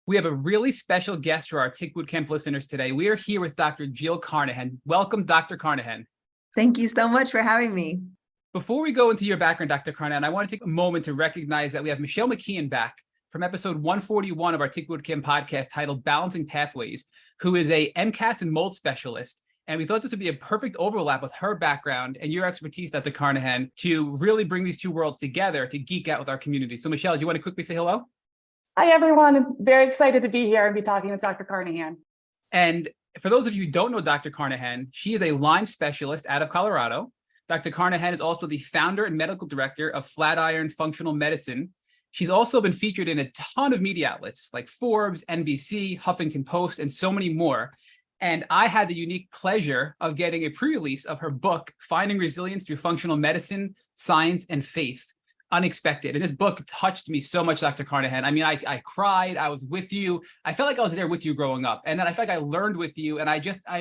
We have a really special guest for our Tick Bootcamp listeners today. We are here with Dr. Jill Carnahan. Welcome, Dr. Carnahan. Thank you so much for having me. Before we go into your background, Dr. Carnahan, I want to take a moment to recognize that we have Michelle McKeon back from episode 141 of our Tick Bootcamp podcast titled Balancing Pathways, who is a MCAS and mold specialist. And we thought this would be a perfect overlap with her background and your expertise, Dr. Carnahan, to really bring these two worlds together to geek out with our community. So Michelle, do you want to quickly say hello? Hi, everyone. I'm very excited to be here and be talking with Dr. Carnahan. And for those of you who don't know Dr. Carnahan, she is a Lyme specialist out of Colorado. Dr. Carnahan is also the founder and medical director of Flatiron Functional Medicine. She's also been featured in a ton of media outlets like Forbes, NBC, Huffington Post, and so many more. And I had the unique pleasure of getting a pre-release of her book, Finding Resilience Through Functional Medicine, Science, and Faith. Unexpected. And this book touched me so much, Dr. Carnahan. I mean, I cried. I was with you. I felt like I was there with you growing up. And then I felt like I learned with you. And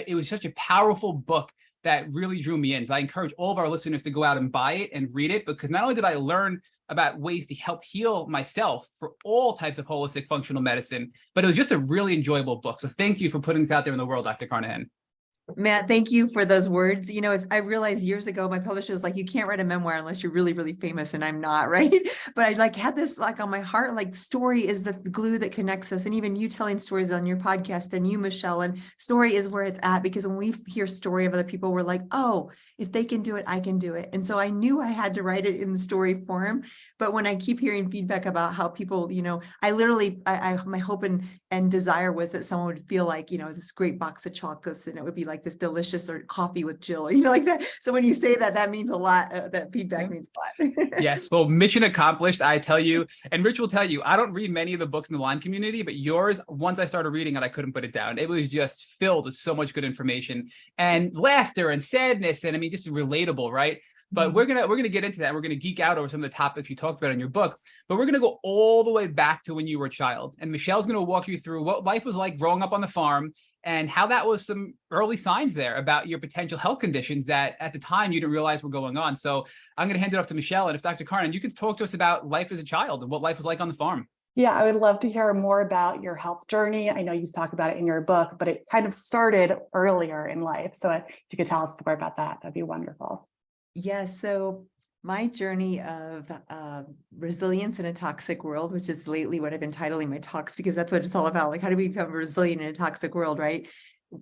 it was such a powerful book that really drew me in. So I encourage all of our listeners to go out and buy it and read it, because not only did I learn about ways to help heal myself for all types of holistic functional medicine, but it was just a really enjoyable book. So thank you for putting this out there in the world, Dr. Carnahan. Matt, thank you for those words. You know, if I realized years ago, my publisher was like, you can't write a memoir unless you're really, really famous, and I'm not, right? But I had this on my heart, story is the glue that connects us. And even you telling stories on your podcast, and you, Michelle, and story is where it's at, because when we hear story of other people, we're like, oh, if they can do it, I can do it. And so I knew I had to write it in the story form. But when I keep hearing feedback about how people, my hope and desire was that someone would feel like, this great box of chocolates, and it would be like this delicious or coffee with Jill, like that. So when you say that, that means a lot. That feedback means a lot. Yes. Well, mission accomplished, I tell you. And Rich will tell you, I don't read many of the books in the Lyme community, but yours, once I started reading it, I couldn't put it down. It was just filled with so much good information and laughter and sadness. And I mean, just relatable, right? But we're gonna get into that. We're gonna geek out over some of the topics you talked about in your book. But we're gonna go all the way back to when you were a child. And Michelle's gonna walk you through what life was like growing up on the farm, and how that was some early signs there about your potential health conditions that at the time you didn't realize were going on. So I'm going to hand it off to Michelle. And if Dr. Carnahan, you can talk to us about life as a child and what life was like on the farm. Yeah, I would love to hear more about your health journey. I know you talk about it in your book, but it kind of started earlier in life. So if you could tell us more about that, that'd be wonderful. Yes. So my journey of resilience in a toxic world, which is lately what I've been titling my talks, because that's what it's all about. Like, how do we become resilient in a toxic world, right?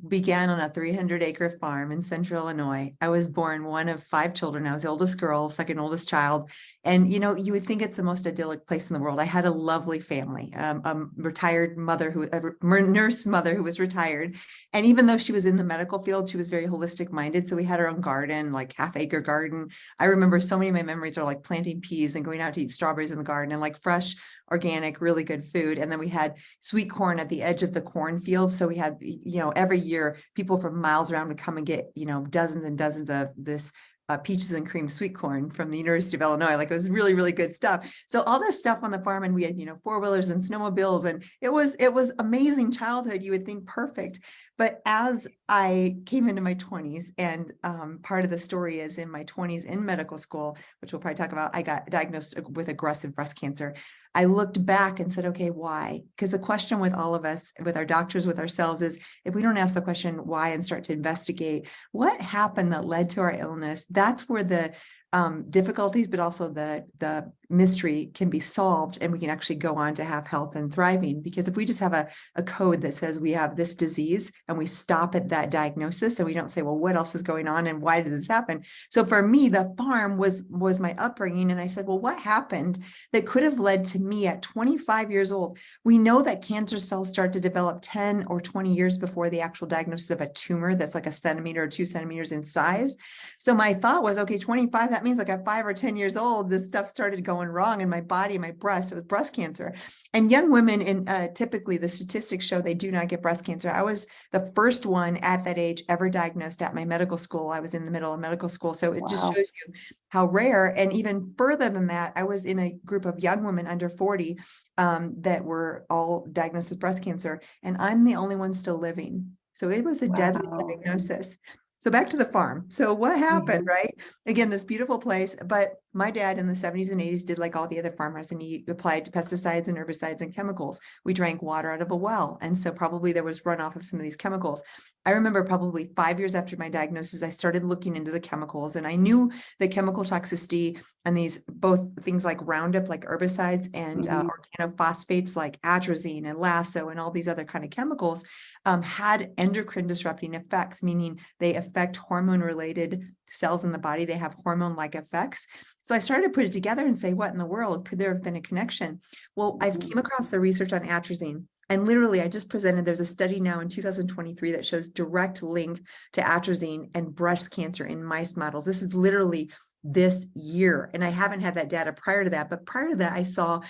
Began on a 300-acre farm in central Illinois. I was born one of 5 children. I was the oldest girl, second oldest child. And, you would think it's the most idyllic place in the world. I had a lovely family, a retired mother, nurse mother who was retired. And even though she was in the medical field, she was very holistic minded. So we had our own garden, like half-acre garden. I remember so many of my memories are like planting peas and going out to eat strawberries in the garden, and like fresh, organic, really good food. And then we had sweet corn at the edge of the cornfield. So we had, every year people from miles around would come and get, dozens and dozens of this peaches and cream sweet corn from the University of Illinois. Like, it was really, really good stuff. So all this stuff on the farm, and we had, 4-wheelers and snowmobiles, and it was amazing childhood. You would think perfect. But as I came into my 20s, and part of the story is in my 20s in medical school, which we'll probably talk about, I got diagnosed with aggressive breast cancer. I looked back and said, okay, why? Because the question with all of us, with our doctors, with ourselves, is if we don't ask the question why and start to investigate what happened that led to our illness, that's where the difficulties, but also the mystery can be solved, and we can actually go on to have health and thriving. Because if we just have a code that says we have this disease and we stop at that diagnosis, and we don't say, well, what else is going on and why did this happen? So for me, the farm was my upbringing. And I said, well, what happened that could have led to me at 25 years old? We know that cancer cells start to develop 10 or 20 years before the actual diagnosis of a tumor that's like 1 centimeter or 2 centimeters in size. So my thought was, okay, 25, that means like at 5 or 10 years old, this stuff started going wrong in my body, my breast. It was breast cancer. And young women, typically the statistics show they do not get breast cancer. I was the first one at that age ever diagnosed at my medical school. I was in the middle of medical school. So it just shows you how rare. And even further than that, I was in a group of young women under 40 that were all diagnosed with breast cancer. And I'm the only one still living. So it was a deadly diagnosis. So back to the farm. So what happened, right? Again, this beautiful place, but My dad in the 70s and 80s did like all the other farmers, and he applied pesticides and herbicides and chemicals. We drank water out of a well. And so probably there was runoff of some of these chemicals. I remember probably 5 years after my diagnosis, I started looking into the chemicals, and I knew the chemical toxicity and these both things like Roundup, like herbicides, and organophosphates like atrazine and lasso and all these other kind of chemicals had endocrine disrupting effects, meaning they affect hormone related cells in the body. They have hormone like effects. So I started to put it together and say, what in the world could there have been a connection? Well, I've came across the research on atrazine. And literally, I just presented, there's a study now in 2023 that shows direct link to atrazine and breast cancer in mice models. This is literally this year. And I haven't had that data prior to that, but prior to that, I saw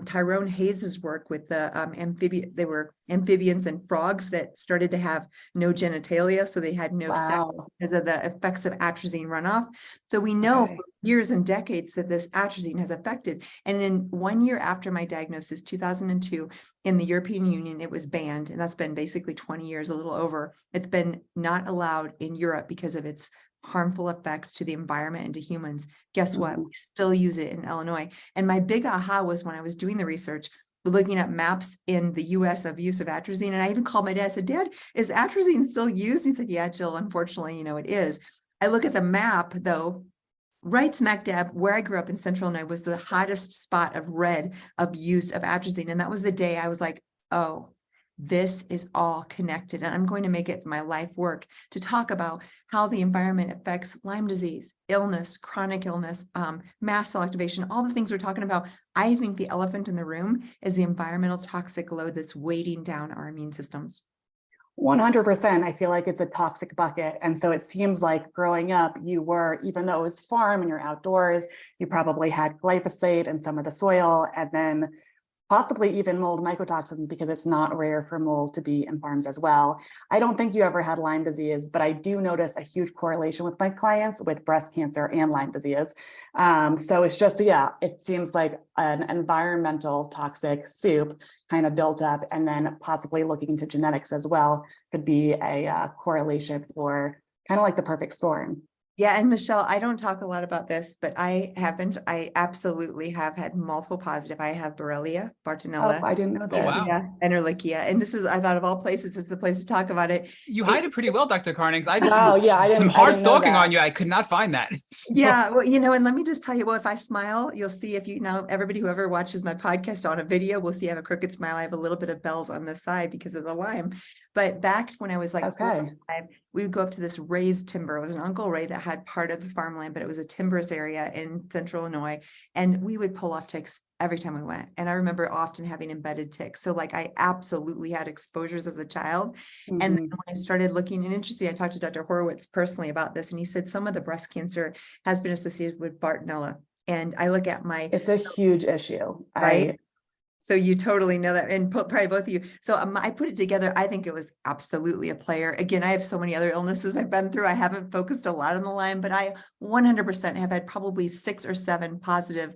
Tyrone Hayes's work with the they were amphibians and frogs that started to have no genitalia. So they had no sex because of the effects of atrazine runoff. So we know for years and decades that this atrazine has affected. And in 1 year after my diagnosis, 2002, in the European Union, it was banned. And that's been basically 20 years, a little over. It's been not allowed in Europe because of its harmful effects to the environment and to humans. Guess what? We still use it in Illinois. And my big aha was when I was doing the research, looking at maps in the US of use of atrazine. And I even called my dad, I said, Dad, is atrazine still used? He said, yeah, Jill, unfortunately, it is. I look at the map though, right smack dab where I grew up in Central Illinois was the hottest spot of red of use of atrazine. And that was the day I was like, oh, this is all connected, and I'm going to make it my life work to talk about how the environment affects Lyme disease, illness, chronic illness, mast cell activation, all the things we're talking about. I think the elephant in the room is the environmental toxic load that's weighting down our immune systems. 100%. I feel like it's a toxic bucket. And so it seems like growing up, you were, even though it was farm and you're outdoors, you probably had glyphosate in some of the soil, and then possibly even mold mycotoxins, because it's not rare for mold to be in farms as well. I don't think you ever had Lyme disease, but I do notice a huge correlation with my clients with breast cancer and Lyme disease. So it's just, it seems like an environmental toxic soup kind of built up, and then possibly looking into genetics as well could be a correlation for kind of like the perfect storm. Yeah. And Michelle, I don't talk a lot about this, but I absolutely have had multiple positive. I have Borrelia, Bartonella. Oh, I didn't know this. Oh, wow. And Ehrlichia. And this is, I thought of all places, it's the place to talk about it. You hide it pretty well, Dr. Carnahan. I did some hard stalking on you. I could not find that. So. Yeah. Well, and let me just tell you, well, if I smile, you'll see everybody who ever watches my podcast on a video will see I have a crooked smile. I have a little bit of bells on the side because of the Lyme. But back when I was like 4 or 5, we would go up to this raised timber. It was an Uncle Ray that had part of the farmland, but it was a timberous area in Central Illinois. And we would pull off ticks every time we went. And I remember often having embedded ticks. So like I absolutely had exposures as a child. And then when I started looking, and interesting, I talked to Dr. Horowitz personally about this, and he said some of the breast cancer has been associated with Bartonella. And I look at it's a huge issue, right? So you totally know that, and probably both of you. So I put it together. I think it was absolutely a player. Again, I have so many other illnesses I've been through. I haven't focused a lot on the Lyme, but I 100% have had probably 6 or 7 positive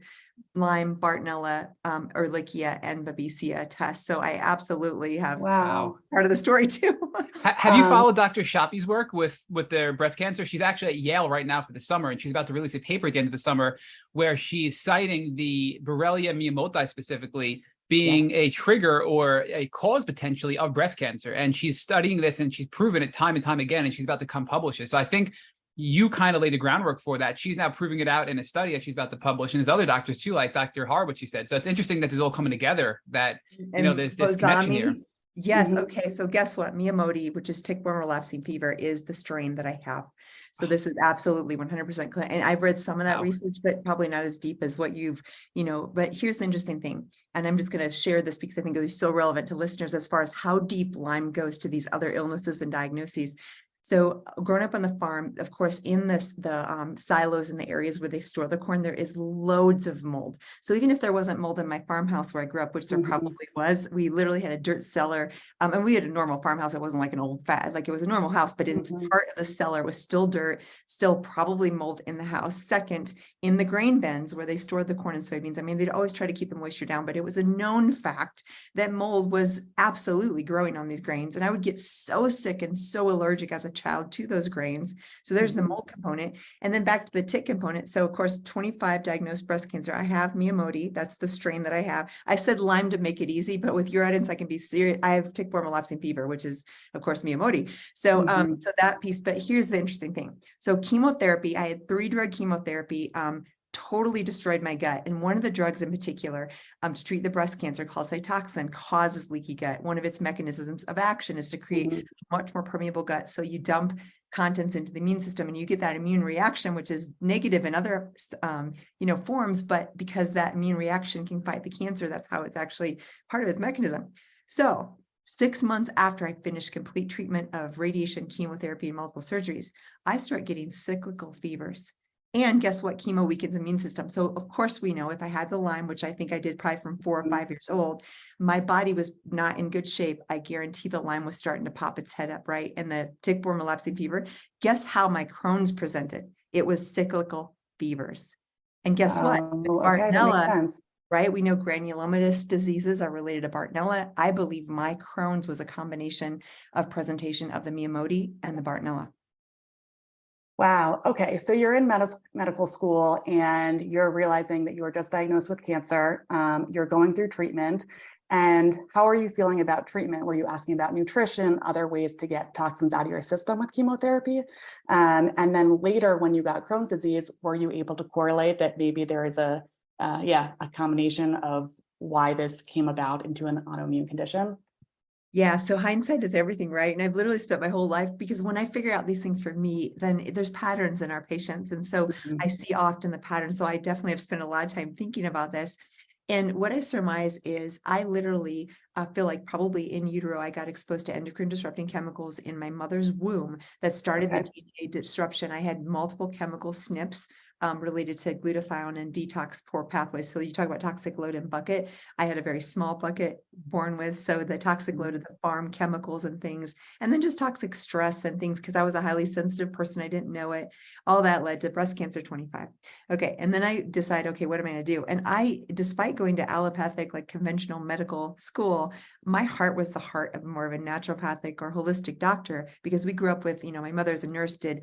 Lyme, Bartonella, Ehrlichia, and Babesia tests. So I absolutely have part of the story too. Have you followed Dr. Shoppy's work with their breast cancer? She's actually at Yale right now for the summer, and she's about to release a paper at the end of the summer where she's citing the Borrelia miyamotoi specifically being a trigger or a cause potentially of breast cancer. And she's studying this and she's proven it time and time again, and she's about to come publish it. So I think you kind of laid the groundwork for that. She's now proving it out in a study that she's about to publish. And there's other doctors too, like Dr. Horowitz, you said. So it's interesting that this is all coming together, that, there's this connection here. Yes. Okay. So guess what? Miyamotoi, which is tick-borne relapsing fever, is the strain that I have. So this is absolutely 100% correct. And I've read some of that research, but probably not as deep as what you've, but here's the interesting thing. And I'm just going to share this because I think it's so relevant to listeners as far as how deep Lyme goes to these other illnesses and diagnoses. So growing up on the farm, of course, in the silos in the areas where they store the corn, there is loads of mold. So even if there wasn't mold in my farmhouse where I grew up, which there probably was, we literally had a dirt cellar. And we had a normal farmhouse. It wasn't like an old like it was a normal house, but in part of the cellar was still dirt, still probably mold in the house. Second, in the grain bins where they stored the corn and soybeans. I mean, they'd always try to keep the moisture down, but it was a known fact that mold was absolutely growing on these grains. And I would get so sick and so allergic as a child to those grains. So there's the mold component. And then back to the tick component. So of course, 25 diagnosed breast cancer. I have Miyamoti. That's the strain that I have. I said Lyme to make it easy, but with uritis, I can be serious. I have tick-borne relapsing fever, which is of course Miyamoti. So, so that piece, but here's the interesting thing. So chemotherapy, I had 3-drug chemotherapy, totally destroyed my gut. And one of the drugs in particular, to treat the breast cancer called Cytoxan, causes leaky gut. One of its mechanisms of action is to create a much more permeable gut. So you dump contents into the immune system and you get that immune reaction, which is negative in other, forms, but because that immune reaction can fight the cancer, that's how it's actually part of its mechanism. So 6 months after I finished complete treatment of radiation, chemotherapy, and multiple surgeries, I start getting cyclical fevers. And guess what? Chemo weakens the immune system. So of course we know if I had the Lyme, which I think I did probably from 4 or 5 years old, my body was not in good shape. I guarantee the Lyme was starting to pop its head up, right? And the tick-borne relapsing fever, guess how my Crohn's presented? It was cyclical fevers. And guess what? Okay, that makes sense. Right? We know granulomatous diseases are related to Bartonella. I believe my Crohn's was a combination of presentation of the Miyamoti and the Bartonella. Wow. Okay. So you're in medical school and you're realizing that you were just diagnosed with cancer. You're going through treatment. And how are you feeling about treatment? Were you asking about nutrition, other ways to get toxins out of your system with chemotherapy? And then later when you got Crohn's disease, were you able to correlate that maybe there is a combination of why this came about into an autoimmune condition? Yeah, so hindsight is everything, right? And I've literally spent my whole life, because when I figure out these things for me, then there's patterns in our patients. And so I see often the patterns. So I definitely have spent a lot of time thinking about this. And what I surmise is I literally feel like probably in utero, I got exposed to endocrine disrupting chemicals in my mother's womb that started the DNA disruption. I had multiple chemical SNPs related to glutathione and detox poor pathways. So you talk about toxic load and bucket. I had a very small bucket born with. So the toxic load of the farm chemicals and things, and then just toxic stress and things, because I was a highly sensitive person. I didn't know it. All that led to breast cancer 25. Okay. And then I decide, okay, what am I going to do? And I, despite going to allopathic, like conventional medical school, my heart was the heart of more of a naturopathic or holistic doctor, because we grew up with, my mother's a nurse, did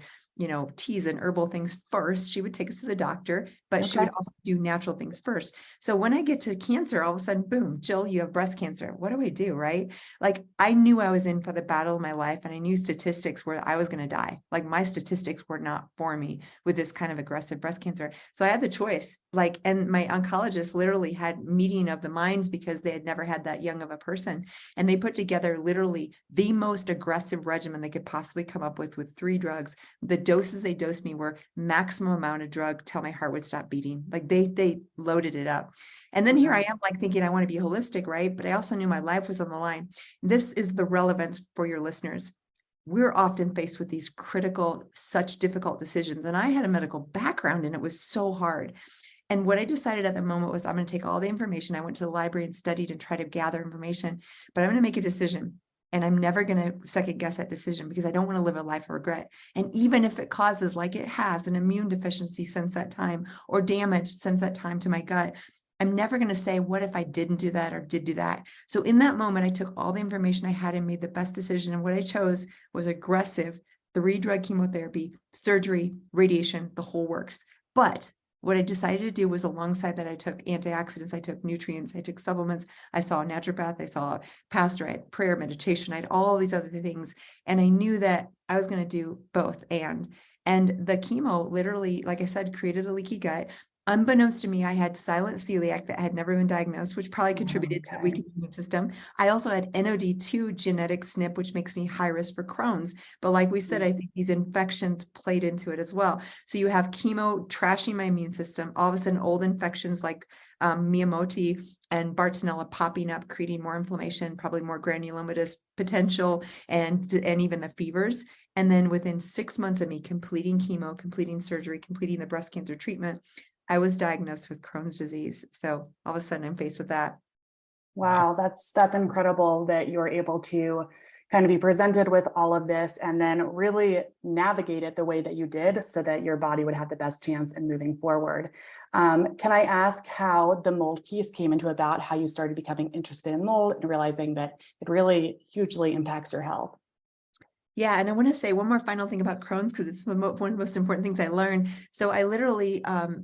teas and herbal things first. She would take us to the doctor, but she would also do natural things first. So when I get to cancer, all of a sudden, boom, Jill, you have breast cancer. What do I do? Right? Like I knew I was in for the battle of my life, and I knew statistics where I was going to die. Like my statistics were not for me with this kind of aggressive breast cancer. So I had the choice, and my oncologist literally had meeting of the minds, because they had never had that young of a person. And they put together literally the most aggressive regimen they could possibly come up with 3 drugs. The doses they dosed me were maximum amount of drug till my heart would stop beating. Like they loaded it up. And then here I am, like thinking I want to be holistic, right? But I also knew my life was on the line. This is the relevance for your listeners. We're often faced with these critical, such difficult decisions. And I had a medical background and it was so hard. And what I decided at the moment was I'm going to take all the information. I went to the library and studied and tried to gather information, but I'm going to make a decision. And I'm never going to second guess that decision, because I don't want to live a life of regret. And even if it causes, like it has, an immune deficiency since that time, or damage since that time to my gut, I'm never going to say, what if I didn't do that or did do that? So in that moment, I took all the information I had and made the best decision. And what I chose was aggressive 3-drug chemotherapy, surgery, radiation, the whole works. But what I decided to do was, alongside that, I took antioxidants, I took nutrients, I took supplements, I saw a naturopath, I saw a pastor, I had prayer, meditation, I had all these other things. And I knew that I was going to do both. And the chemo literally, like I said, created a leaky gut. Unbeknownst to me, I had silent celiac that had never been diagnosed, which probably contributed to the weakened immune system. I also had NOD2 genetic SNP, which makes me high risk for Crohn's. But like we said, I think these infections played into it as well. So you have chemo trashing my immune system. All of a sudden, old infections like Miyamoti and Bartonella popping up, creating more inflammation, probably more granulomatous potential, and even the fevers. And then within 6 months of me completing chemo, completing surgery, completing the breast cancer treatment, I was diagnosed with Crohn's disease. So all of a sudden I'm faced with that. Wow, that's incredible that you're able to kind of be presented with all of this and then really navigate it the way that you did so that your body would have the best chance in moving forward. Can I ask how the mold piece came into about, how you started becoming interested in mold and realizing that it really hugely impacts your health? Yeah, and I want to say one more final thing about Crohn's because it's one of the most important things I learned. So I literally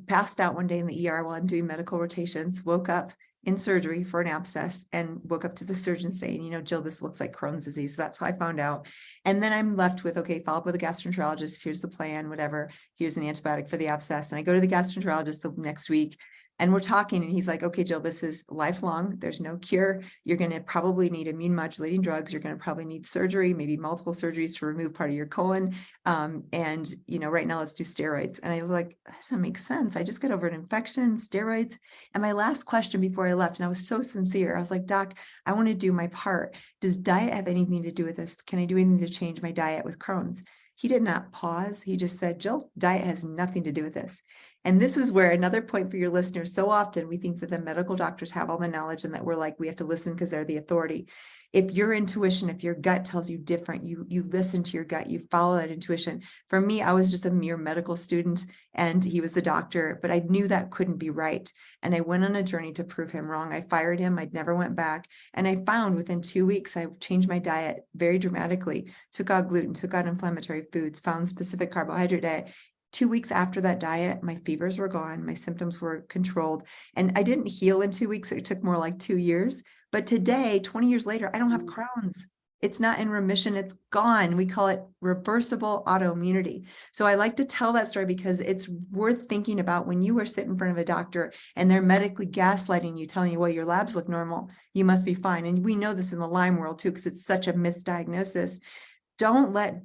passed out one day in the ER while I'm doing medical rotations, woke up in surgery for an abscess and woke up to the surgeon saying, you know, Jill, this looks like Crohn's disease. So that's how I found out. And then I'm left with, okay, follow up with a gastroenterologist. Here's the plan, whatever. Here's an antibiotic for the abscess. And I go to the gastroenterologist the next week. And we're talking and he's like, okay, Jill, this is lifelong. There's no cure. You're going to probably need immune modulating drugs. You're going to probably need surgery, maybe multiple surgeries to remove part of your colon. And, you know, right now let's do steroids. And I was like, that doesn't make sense. I just got over an infection, steroids. And my last question before I left, and I was so sincere, I was like, Doc, I want to do my part. Does diet have anything to do with this? Can I do anything to change my diet with Crohn's? He did not pause. He just said, Jill, diet has nothing to do with this. And this is where another point for your listeners, so often we think that the medical doctors have all the knowledge and that we're like, we have to listen because they're the authority. If your intuition, if your gut tells you different, you listen to your gut, you follow that intuition. For me, I was just a mere medical student and he was the doctor, but I knew that couldn't be right. And I went on a journey to prove him wrong. I fired him. I never went back. And I found within 2 weeks, I changed my diet very dramatically, took out gluten, took out inflammatory foods, found specific carbohydrate diet. 2 weeks after that diet, my fevers were gone. My symptoms were controlled and I didn't heal in 2 weeks. It took more like 2 years. But today, 20 years later, I don't have Crohn's. It's not in remission. It's gone. We call it reversible autoimmunity. So I like to tell that story because it's worth thinking about when you are sitting in front of a doctor and they're medically gaslighting you, telling you, well, your labs look normal. You must be fine. And we know this in the Lyme world too, because it's such a misdiagnosis.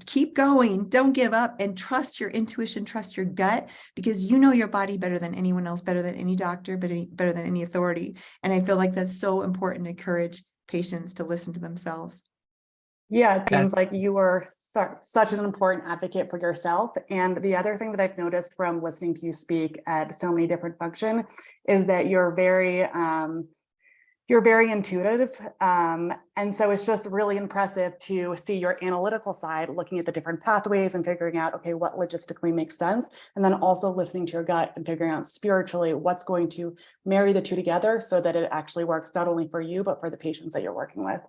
Keep going, don't give up and trust your intuition, trust your gut, because you know your body better than anyone else, better than any doctor, but better than any authority. And I feel like that's so important to encourage patients to listen to themselves. Yeah, it seems like you were such an important advocate for yourself. And the other thing that I've noticed from listening to you speak at so many different functions is that you're very intuitive. And so it's just really impressive to see your analytical side, looking at the different pathways and figuring out, okay, what logistically makes sense. And then also listening to your gut and figuring out spiritually what's going to marry the two together so that it actually works not only for you, but for the patients that you're working with.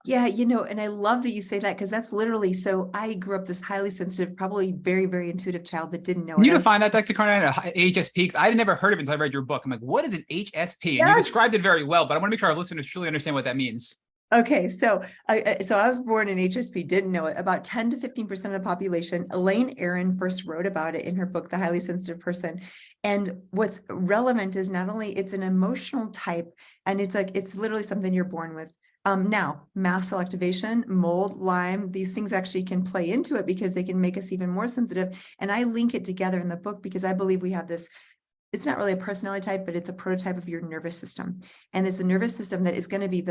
Yeah, you know, and I love that you say that because that's literally, so I grew up this highly sensitive, probably very, very intuitive child that didn't know. Can you define that, Dr. Carnahan, HSP? Because I had never heard of it until I read your book. I'm like, what is an HSP? And you described it very well, but I want to make sure our listeners truly understand what that means. Okay, so I was born in HSP, didn't know it. About 10 to 15% of the population. Elaine Aron first wrote about it in her book, The Highly Sensitive Person. And what's relevant is not only it's an emotional type, and it's literally something you're born with. Now, mast cell activation, mold, Lyme, these things actually can play into it because they can make us even more sensitive. And I link it together in the book because I believe we have this, it's not really a personality type, but it's a prototype of your nervous system. And it's a nervous system that is going to be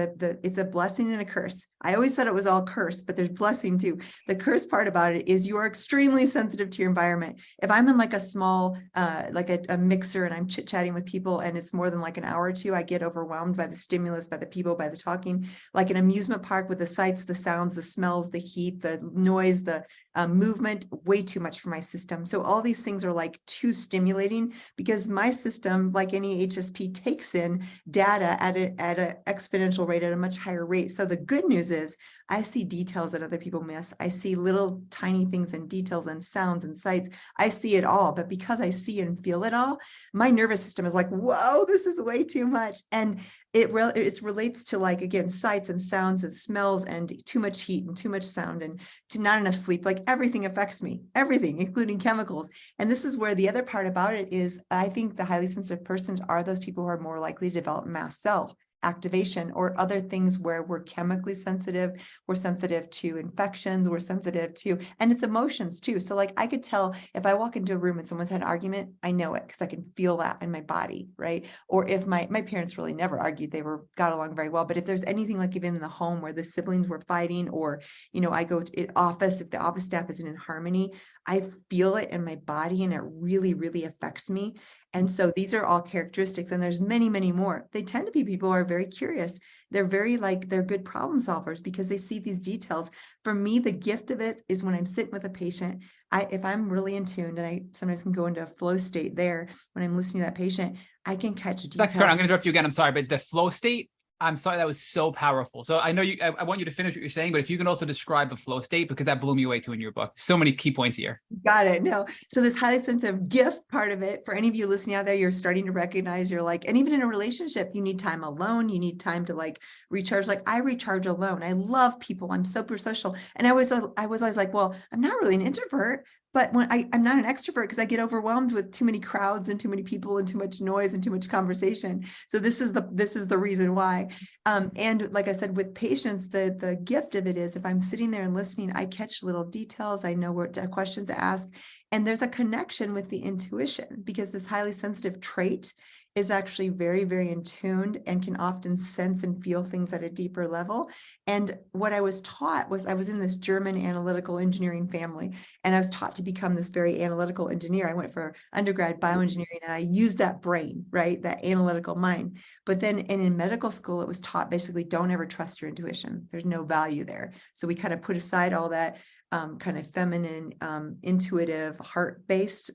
it's a blessing and a curse. I always said it was all curse, but there's blessing too. The curse part about it is you are extremely sensitive to your environment. If I'm in like a small, like a mixer and I'm chit-chatting with people and it's more than like an hour or two, I get overwhelmed by the stimulus, by the people, by the talking. Like an amusement park with the sights, the sounds, the smells, the heat, the noise, the movement, way too much for my system. So all these things are like too stimulating because my system, like any HSP, takes in data at an exponential rate at a much higher rate. So the good news is I see details that other people miss. I see little tiny things and details and sounds and sights. I see it all, but because I see and feel it all, my nervous system is like, whoa, this is way too much. And it relates to, like, again, sights and sounds and smells and too much heat and too much sound and to not enough sleep. Like everything affects me, everything, including chemicals. And this is where the other part about it is, I think the highly sensitive persons are those people who are more likely to develop mast cell activation or other things where we're chemically sensitive, we're sensitive to infections, we're sensitive to, and it's emotions too. So like I could tell if I walk into a room and someone's had an argument, I know it because I can feel that in my body, right? Or if my parents really never argued, they got along very well. But if there's anything like even in the home where the siblings were fighting, or, you know, I go to office, if the office staff isn't in harmony, I feel it in my body and it really, really affects me. And so these are all characteristics, and there's many, many more. They tend to be people who are very curious. they're very like, they're good problem solvers because they see these details. For me, the gift of it is when I'm sitting with a patient, if I'm really in tune, and I sometimes can go into a flow state there when I'm listening to that patient, I can catch Dr. details. Carnahan, I'm going to interrupt you again. I'm sorry, but the flow state, I'm sorry, that was so powerful. So I know I want you to finish what you're saying, but if you can also describe the flow state, because that blew me away too in your book. So many key points here. Got it. No. So this highly sensitive gift part of it, for any of you listening out there, you're starting to recognize, you're like, and even in a relationship, you need time alone. You need time to like recharge. Like I recharge alone. I love people. I'm super social. And I was always like, well, I'm not really an introvert, but when I'm not an extrovert because I get overwhelmed with too many crowds and too many people and too much noise and too much conversation. So this is the reason why. And like I said, with patients, the gift of it is if I'm sitting there and listening, I catch little details. I know what questions to ask. And there's a connection with the intuition because this highly sensitive trait is actually very, very in tuned and can often sense and feel things at a deeper level. And what I was taught was I was in this German analytical engineering family, and I was taught to become this very analytical engineer. I went for undergrad bioengineering and I used that brain, right? That analytical mind. But then in medical school, it was taught basically don't ever trust your intuition. There's no value there. So we kind of put aside all that kind of feminine, intuitive, heart-based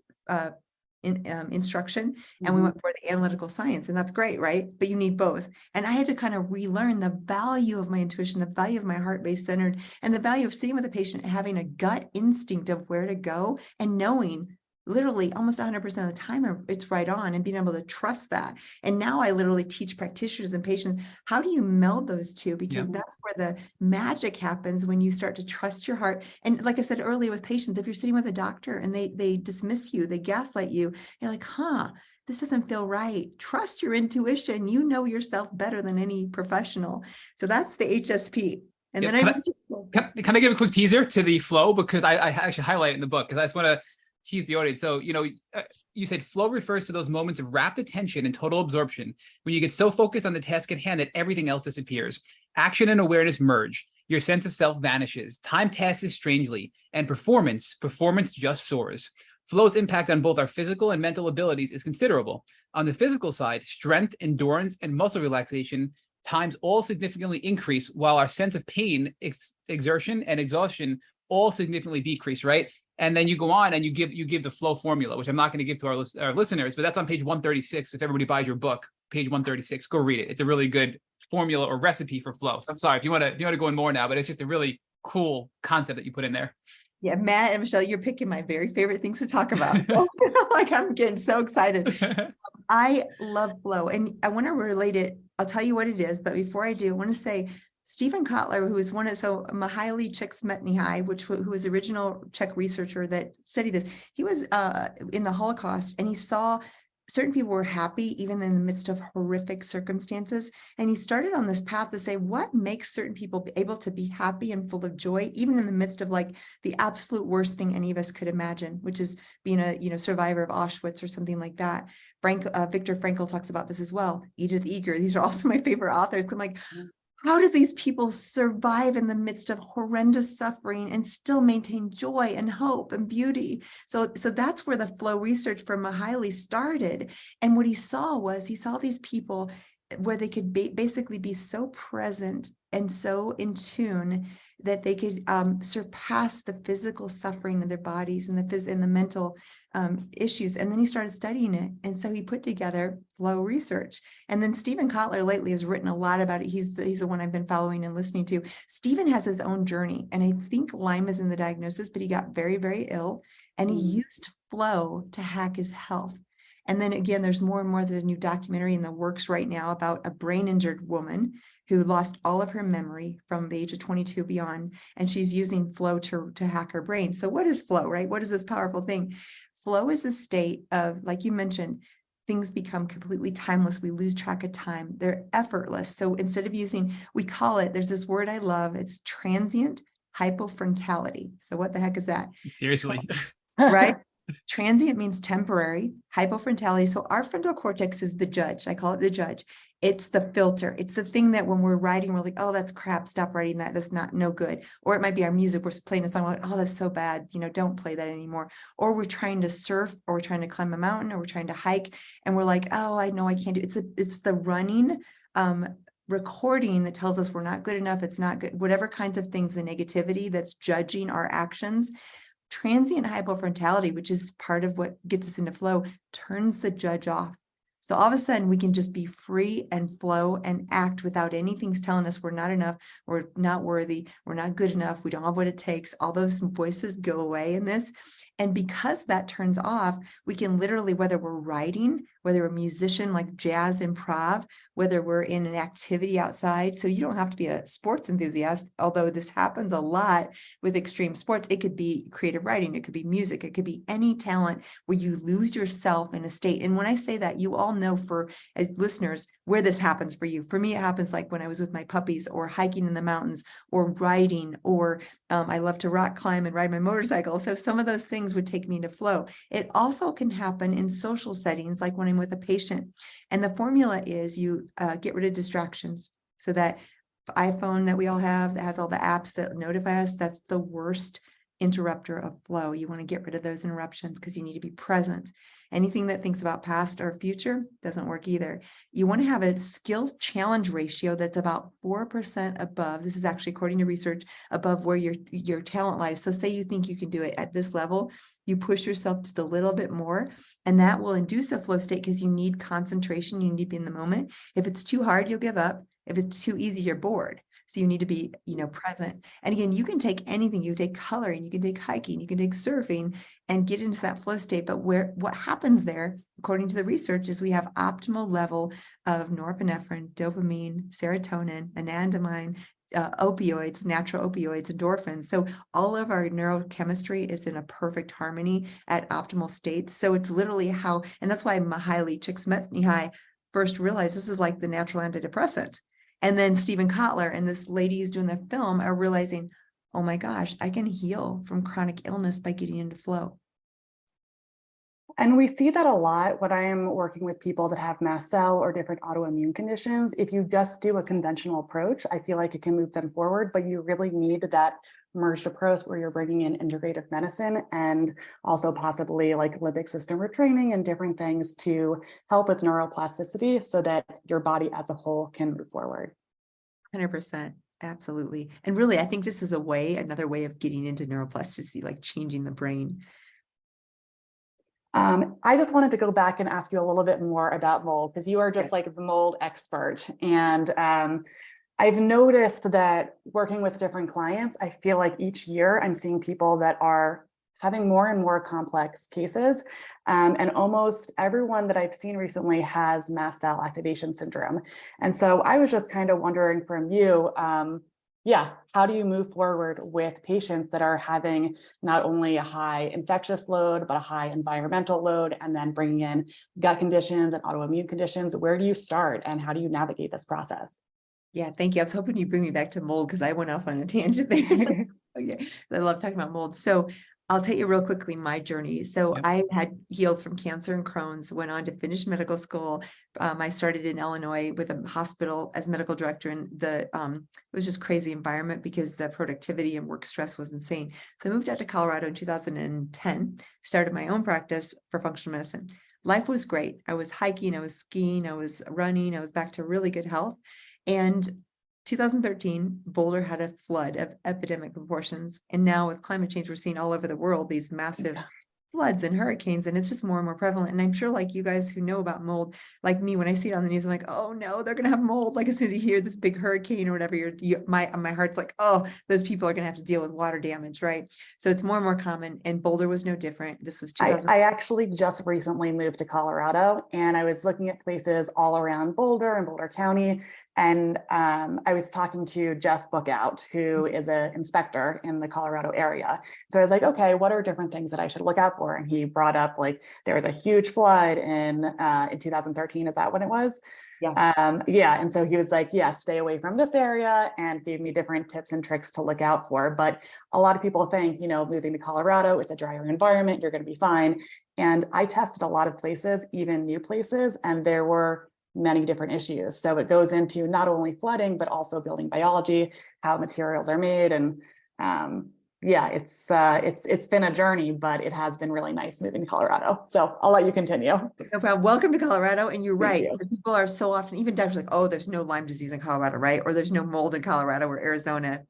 instruction, and we went for the analytical science, and that's great, right? But you need both. And I had to kind of relearn the value of my intuition, the value of my heart-based centered, and the value of sitting with a patient and having a gut instinct of where to go and knowing literally almost 100% of the time it's right on, and being able to trust that. And now I literally teach practitioners and patients, how do you meld those two? Because that's where the magic happens, when you start to trust your heart. And like I said earlier with patients, if you're sitting with a doctor and they dismiss you, they gaslight you, you're like, this doesn't feel right. Trust your intuition. You know yourself better than any professional. So that's the HSP. And then can I give a quick teaser to the flow? Because I actually highlight it in the book, because I just want to tease the audience. So, you said flow refers to those moments of rapt attention and total absorption when you get so focused on the task at hand that everything else disappears. Action and awareness merge. Your sense of self vanishes. Time passes strangely, and performance just soars. Flow's impact on both our physical and mental abilities is considerable. On the physical side, strength, endurance, and muscle relaxation times all significantly increase, while our sense of pain, exertion, and exhaustion all significantly decrease, right? And then you go on and you give the flow formula, which I'm not going to give to our listeners, but that's on page 136. If everybody buys your book, page 136, go read it. It's a really good formula or recipe for flow. So I'm sorry if you want to go in more now, but it's just a really cool concept that you put in there. Yeah, Matt and Michelle, you're picking my very favorite things to talk about. So, like, I'm getting so excited. I love flow, and I want to relate it. I'll tell you what it is, but before I do, I want to say Stephen Kotler, who is Mihaly Csikszentmihalyi, who was the original Czech researcher that studied this, he was in the Holocaust, and he saw certain people were happy even in the midst of horrific circumstances. And he started on this path to say, what makes certain people able to be happy and full of joy, even in the midst of like the absolute worst thing any of us could imagine, which is being a survivor of Auschwitz or something like that. Viktor Frankl talks about this as well. Edith Eger, these are also my favorite authors. I'm like, how do these people survive in the midst of horrendous suffering and still maintain joy and hope and beauty? So that's where the flow research for Mihaly started. And what he saw these people where they could basically be so present and so in tune that they could surpass the physical suffering of their bodies and the mental issues. And then he started studying it. And so he put together flow research. And then Stephen Kotler lately has written a lot about it. He's the one I've been following and listening to. Stephen has his own journey. And I think Lyme is in the diagnosis, but he got very, very ill. And he used flow to hack his health. And then again, there's more and more. There's a new documentary in the works right now about a brain injured woman who lost all of her memory from the age of 22 beyond, and she's using flow to hack her brain. So what is flow, right? What is this powerful thing? Flow is a state of, like you mentioned, things become completely timeless. We lose track of time. They're effortless. So instead of we call it, there's this word I love, it's transient hypofrontality. So what the heck is that? Seriously. Right? Transient means temporary, hypofrontality. So our frontal cortex is the judge. I call it the judge. It's the filter. It's the thing that when we're writing, we're like, oh, that's crap. Stop writing that. That's no good. Or it might be our music. We're playing a song. We're like, oh, that's so bad. Don't play that anymore. Or we're trying to surf, or we're trying to climb a mountain, or we're trying to hike. And we're like, oh, I know I can't do it. It's the running recording that tells us we're not good enough, it's not good, whatever kinds of things, the negativity that's judging our actions. Transient hypofrontality, which is part of what gets us into flow, turns the judge off. So all of a sudden we can just be free and flow and act without anything's telling us we're not enough, we're not worthy, we're not good enough, we don't have what it takes. All those voices go away in this. And because that turns off, we can literally, whether we're writing, whether we're a musician like jazz improv, whether we're in an activity outside. So you don't have to be a sports enthusiast, although this happens a lot with extreme sports. It could be creative writing, it could be music, it could be any talent where you lose yourself in a state. And when I say that, you all know, for as listeners, where this happens for you. For me, it happens like when I was with my puppies, or hiking in the mountains, or writing, or I love to rock climb and ride my motorcycle. So some of those things would take me into flow. It also can happen in social settings, like when I'm with a patient. And the formula is you get rid of distractions. So that iPhone that we all have that has all the apps that notify us, that's the worst interrupter of flow. You want to get rid of those interruptions because you need to be present. Anything that thinks about past or future doesn't work either. You want to have a skill challenge ratio that's about 4% above. This is actually, according to research, above where your talent lies. So say you think you can do it at this level, you push yourself just a little bit more, and that will induce a flow state because you need concentration. You need to be in the moment. If it's too hard, you'll give up. If it's too easy, you're bored. So you need to be, present. And again, you can take anything. You take coloring, you can take hiking, you can take surfing, and get into that flow state. But what happens there, according to the research, is we have optimal level of norepinephrine, dopamine, serotonin, anandamide, opioids, natural opioids, endorphins. So all of our neurochemistry is in a perfect harmony at optimal states. So it's literally how, and that's why Mihaly Csikszentmihalyi first realized this is like the natural antidepressant. And then Stephen Kotler and this lady who's doing the film are realizing, oh my gosh, I can heal from chronic illness by getting into flow. And we see that a lot when I am working with people that have mast cell or different autoimmune conditions. If you just do a conventional approach, I feel like it can move them forward, but you really need that merged approach where you're bringing in integrative medicine and also possibly like limbic system retraining and different things to help with neuroplasticity so that your body as a whole can move forward. 100%. Absolutely. And really, I think this is another way of getting into neuroplasticity, like changing the brain. I just wanted to go back and ask you a little bit more about mold, because you are just like the mold expert. And I've noticed that working with different clients, I feel like each year I'm seeing people that are having more and more complex cases. And almost everyone that I've seen recently has mast cell activation syndrome. And so I was just kind of wondering from you, how do you move forward with patients that are having not only a high infectious load, but a high environmental load, and then bringing in gut conditions and autoimmune conditions? Where do you start and how do you navigate this process? Yeah, thank you. I was hoping you'd bring me back to mold because I went off on a tangent there. Okay, I love talking about mold. So I'll tell you real quickly my journey. So Yep. I had healed from cancer and Crohn's, went on to finish medical school. I started in Illinois with a hospital as medical director, and it was just crazy environment because the productivity and work stress was insane. So I moved out to Colorado in 2010, started my own practice for functional medicine. Life was great. I was hiking, I was skiing, I was running, I was back to really good health. And 2013, Boulder had a flood of epidemic proportions. And now with climate change, we're seeing all over the world these massive floods and hurricanes, and it's just more and more prevalent. And I'm sure like you guys who know about mold, like me, when I see it on the news, I'm like, oh no, they're going to have mold. Like as soon as you hear this big hurricane or whatever, my heart's like, oh, those people are going to have to deal with water damage, right? So it's more and more common, and Boulder was no different. This was 2000. I actually just recently moved to Colorado, and I was looking at places all around Boulder and Boulder County. And I was talking to Jeff Bookout, who is an inspector in the Colorado area. So I was like, okay, what are different things that I should look out for? And he brought up like there was a huge flood in 2013. Is that when it was? Yeah. And so he was like, yeah, stay away from this area, and gave me different tips and tricks to look out for. But a lot of people think, moving to Colorado, it's a drier environment, you're going to be fine. And I tested a lot of places, even new places, and there were many different issues. So it goes into not only flooding, but also building biology, how materials are made. And yeah, it's been a journey, but it has been really nice moving to Colorado. So I'll let you continue. No problem. Welcome to Colorado. And you're Thank right. you. The people are so often, even doctors like, oh, there's no Lyme disease in Colorado, right? Or there's no mold in Colorado or Arizona.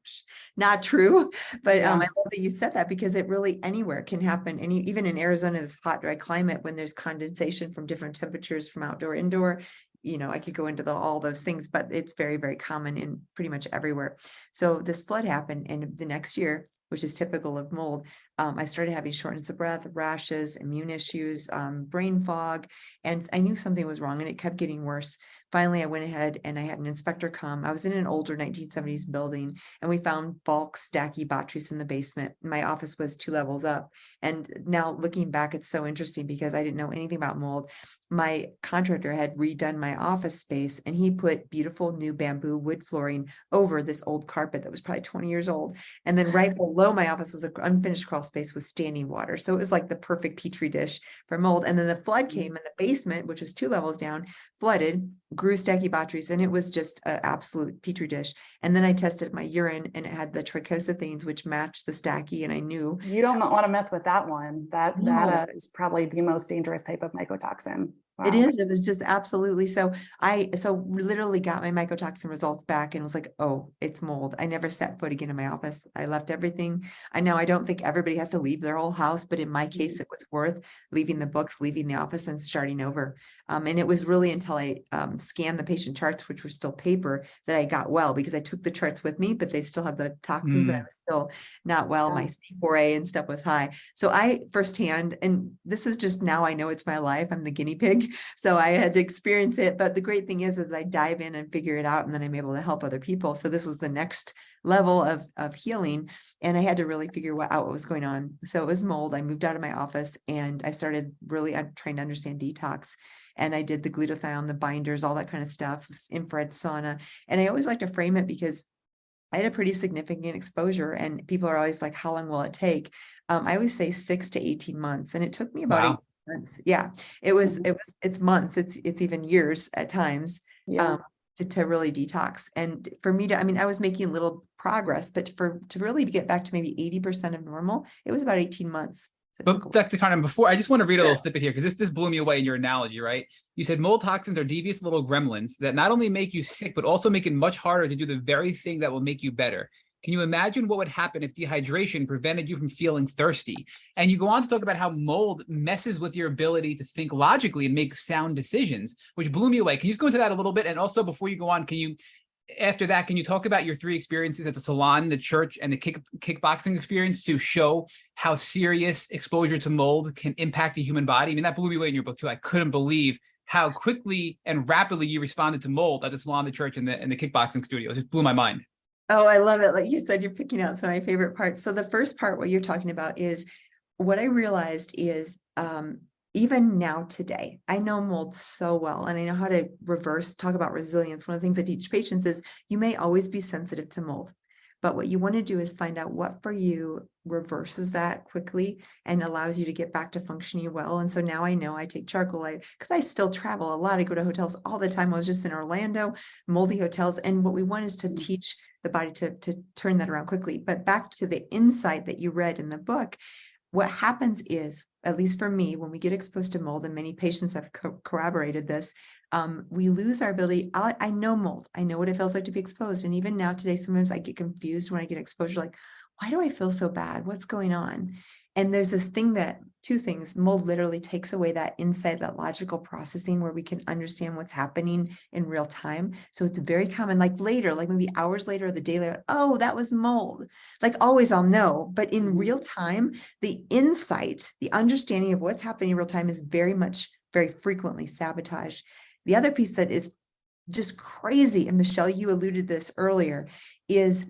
Not true. But Yeah. I love that you said that because it really anywhere can happen. And even in Arizona, this hot, dry climate, when there's condensation from different temperatures from outdoor, indoor, I could go into all those things, but it's very, very common in pretty much everywhere. So this flood happened, and the next year, which is typical of mold, I started having shortness of breath, rashes, immune issues, brain fog, and I knew something was wrong and it kept getting worse. Finally, I went ahead and I had an inspector come. I was in an older 1970s building and we found bulk Stachybotrys in the basement. My office was 2 levels up. And now looking back, it's so interesting because I didn't know anything about mold. My contractor had redone my office space and he put beautiful new bamboo wood flooring over this old carpet that was probably 20 years old. And then right below my office was an unfinished crawl space with standing water. So it was like the perfect petri dish for mold. And then the flood came and the basement, which was 2 levels down, flooded, grew Stachybotrys, and it was just an absolute petri dish. And then I tested my urine and it had the trichosanthanes, which matched the Stachy, and I knew. You don't want to mess with that one. That No. is probably the most dangerous type of mycotoxin. Wow. It is. It was just absolutely. So I literally got my mycotoxin results back and was like, oh, it's mold. I never set foot again in my office. I left everything. I know I don't think everybody has to leave their whole house, but in my case, it was worth leaving the books, leaving the office and starting over. And it was really until I scanned the patient charts, which were still paper, that I got well, because I took the charts with me, but they still have the toxins and I was still not well. My C4A and stuff was high. So I firsthand, and this is just now I know it's my life. I'm the guinea pig. So I had to experience it. But the great thing is I dive in and figure it out, and then I'm able to help other people. So this was the next level of healing. And I had to really figure out what was going on. So it was mold. I moved out of my office and I started really trying to understand detox. And I did the glutathione, the binders, all that kind of stuff, infrared sauna. And I always like to frame it because I had a pretty significant exposure, and people are always like, how long will it take? I always say 6 to 18 months. And it took me about 18 months. Yeah, it's months. It's even years at times. Yeah. To really detox. And for me to, I was making little progress, but to really get back to maybe 80% of normal, it was about 18 months. So but Dr. Carnahan, before, I just want to read a little snippet here, because this blew me away in your analogy, right? You said mold toxins are devious little gremlins that not only make you sick, but also make it much harder to do the very thing that will make you better. Can you imagine what would happen if dehydration prevented you from feeling thirsty? And you go on to talk about how mold messes with your ability to think logically and make sound decisions, which blew me away. Can you just go into that a little bit? And also, before you go on, after that, can you talk about your 3 experiences at the salon, the church, and the kickboxing experience to show how serious exposure to mold can impact the human body? I mean, that blew me away in your book too. I couldn't believe how quickly and rapidly you responded to mold at the salon, the church, and the kickboxing studio. It just blew my mind. Oh, I love it. Like you said, you're picking out some of my favorite parts. So the first part, what you're talking about, is what I realized is, even now today, I know mold so well, and I know how to talk about resilience. One of the things I teach patients is you may always be sensitive to mold, but what you want to do is find out what for you reverses that quickly and allows you to get back to functioning well. And so now I know I take charcoal, because I still travel a lot. I go to hotels all the time. I was just in Orlando, moldy hotels. And what we want is to teach the body to turn that around quickly. But back to the insight that you read in the book, what happens is, at least for me, when we get exposed to mold, and many patients have corroborated this, we lose our ability. I know mold. I know what it feels like to be exposed. And even now today, sometimes I get confused when I get exposure, like, why do I feel so bad? What's going on? And there's this thing two things, mold literally takes away that insight, that logical processing where we can understand what's happening in real time. So it's very common, like later, like maybe hours later or the day later, oh, that was mold. Like always I'll know, but in real time, the insight, the understanding of what's happening in real time is very frequently sabotaged. The other piece that is just crazy, and Michelle, you alluded to this earlier, is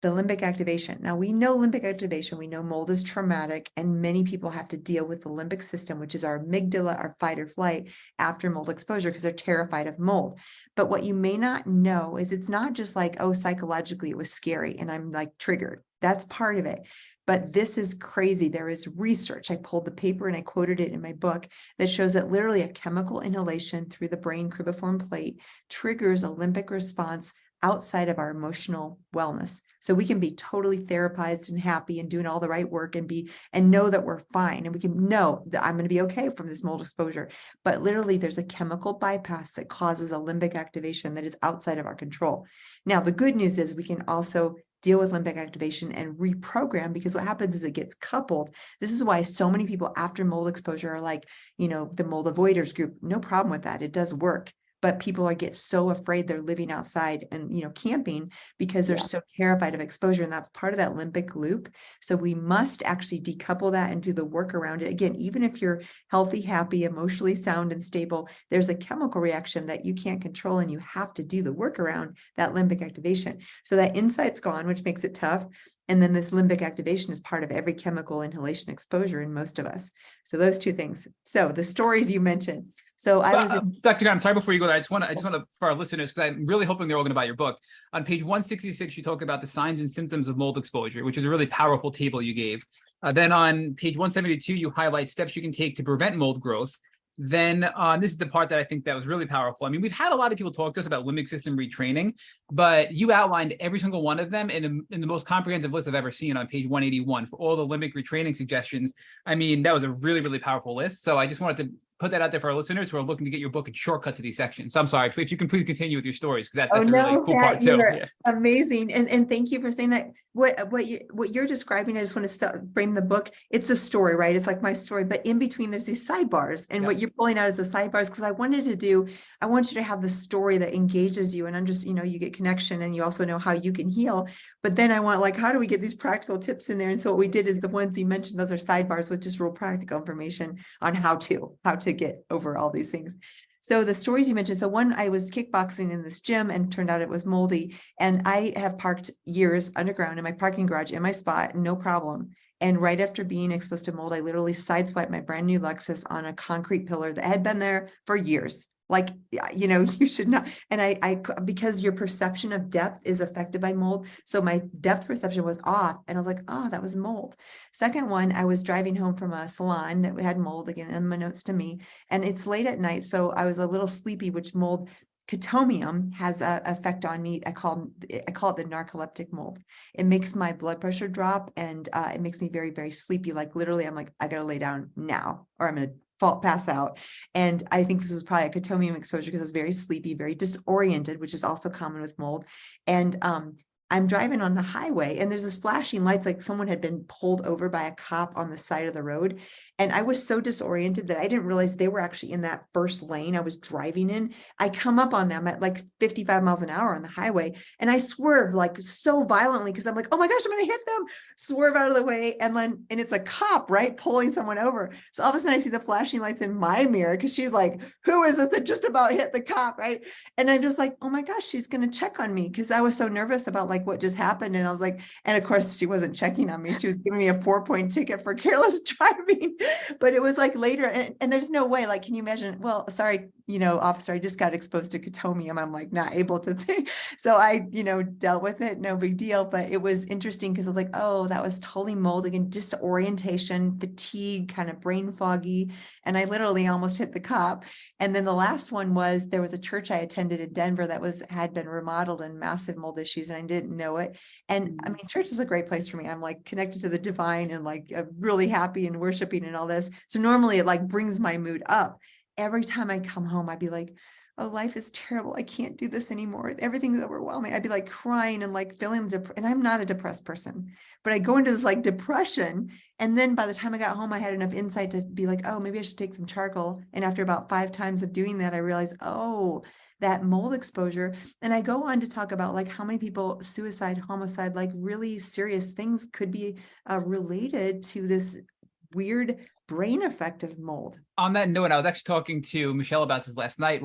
the limbic activation. Now we know limbic activation, we know mold is traumatic, and many people have to deal with the limbic system, which is our amygdala, our fight or flight after mold exposure, because they're terrified of mold. But what you may not know is it's not just like, oh, psychologically it was scary and I'm like triggered. That's part of it. But this is crazy. There is research. I pulled the paper and I quoted it in my book that shows that literally a chemical inhalation through the brain cribriform plate triggers a limbic response outside of our emotional wellness. So we can be totally therapized and happy and doing all the right work and know that we're fine. And we can know that I'm going to be okay from this mold exposure. But literally there's a chemical bypass that causes a limbic activation that is outside of our control. Now, the good news is we can also deal with limbic activation and reprogram, because what happens is it gets coupled. This is why so many people after mold exposure are like, the mold avoiders group. No problem with that. It does work. But people get so afraid they're living outside and, camping because they're so terrified of exposure. And that's part of that limbic loop. So we must actually decouple that and do the work around it. Again, even if you're healthy, happy, emotionally sound and stable, there's a chemical reaction that you can't control, and you have to do the work around that limbic activation. So that insight's gone, which makes it tough. And then this limbic activation is part of every chemical inhalation exposure in most of us. So those two things. So the stories you mentioned. So I was Dr. I'm sorry, before you go there, I just want to, for our listeners, because I'm really hoping they're all going to buy your book. On page 166, you talk about the signs and symptoms of mold exposure, which is a really powerful table you gave. Then on page 172, you highlight steps you can take to prevent mold growth. Then this is the part that I think that was really powerful. I mean, we've had a lot of people talk to us about limbic system retraining, but you outlined every single one of them in the most comprehensive list I've ever seen on page 181 for all the limbic retraining suggestions. I mean, that was a really, really powerful list. So I just wanted to put that out there for our listeners who are looking to get your book and shortcut to these sections. So I'm sorry, if you can please continue with your stories, because that's a really cool part too. Yeah. Amazing. And thank you for saying that. What you're describing, I just want to frame the book. It's a story, right? It's like my story, but in between there's these sidebars, and what you're pulling out is the sidebars, because I want you to have the story that engages you and you get connection, and you also know how you can heal. But then I want, like, how do we get these practical tips in there? And so what we did is the ones you mentioned, those are sidebars with just real practical information on how to get over all these things. So the stories you mentioned, so one, I was kickboxing in this gym and turned out it was moldy. And I have parked years underground in my parking garage in my spot, no problem. And right after being exposed to mold, I literally sideswiped my brand new Lexus on a concrete pillar that had been there for years. Like, you should not. And I because your perception of depth is affected by mold. So my depth perception was off, and I was like, oh, that was mold. Second one, I was driving home from a salon that had mold, again, in my notes to me, and it's late at night. So I was a little sleepy, which mold, Cotomium, has an effect on me. I call it the narcoleptic mold. It makes my blood pressure drop, and it makes me very, very sleepy. Like literally, I'm like, I gotta lay down now, or I'm gonna pass out. And I think this was probably a Cotomium exposure, because I was very sleepy, very disoriented, which is also common with mold. And I'm driving on the highway, and there's this flashing lights, like someone had been pulled over by a cop on the side of the road. And I was so disoriented that I didn't realize they were actually in that first lane I was driving in. I come up on them at like 55 miles an hour on the highway, and I swerve like so violently, because I'm like, oh my gosh, I'm going to hit them, swerve out of the way. And it's a cop, right, pulling someone over. So all of a sudden I see the flashing lights in my mirror, because she's like, who is this that just about hit the cop, right? And I'm just like, oh my gosh, she's going to check on me, because I was so nervous about like what just happened. And I was like, and of course she wasn't checking on me. She was giving me a 4-point ticket for careless driving. But it was like later, and there's no way, like, can you imagine? Well, sorry, officer, I just got exposed to Cotomium. I'm like not able to think. So I, dealt with it, no big deal. But it was interesting, because I was like, oh, that was totally mold, again, disorientation, fatigue, kind of brain foggy. And I literally almost hit the cop. And then the last one was, there was a church I attended in Denver that had been remodeled, and massive mold issues, and I didn't know it. And I mean, church is a great place for me. I'm like connected to the divine, and like really happy and worshiping and all this. So normally it like brings my mood up. Every time I come home, I'd be like, oh, life is terrible. I can't do this anymore. Everything's overwhelming. I'd be like crying and like feeling and I'm not a depressed person, but I go into this like depression. And then by the time I got home, I had enough insight to be like, oh, maybe I should take some charcoal. And after about 5 times of doing that, I realized, oh, that mold exposure. And I go on to talk about like how many people, suicide, homicide, like really serious things could be related to this weird brain effect of mold. On that note, I was actually talking to Michelle about this last night.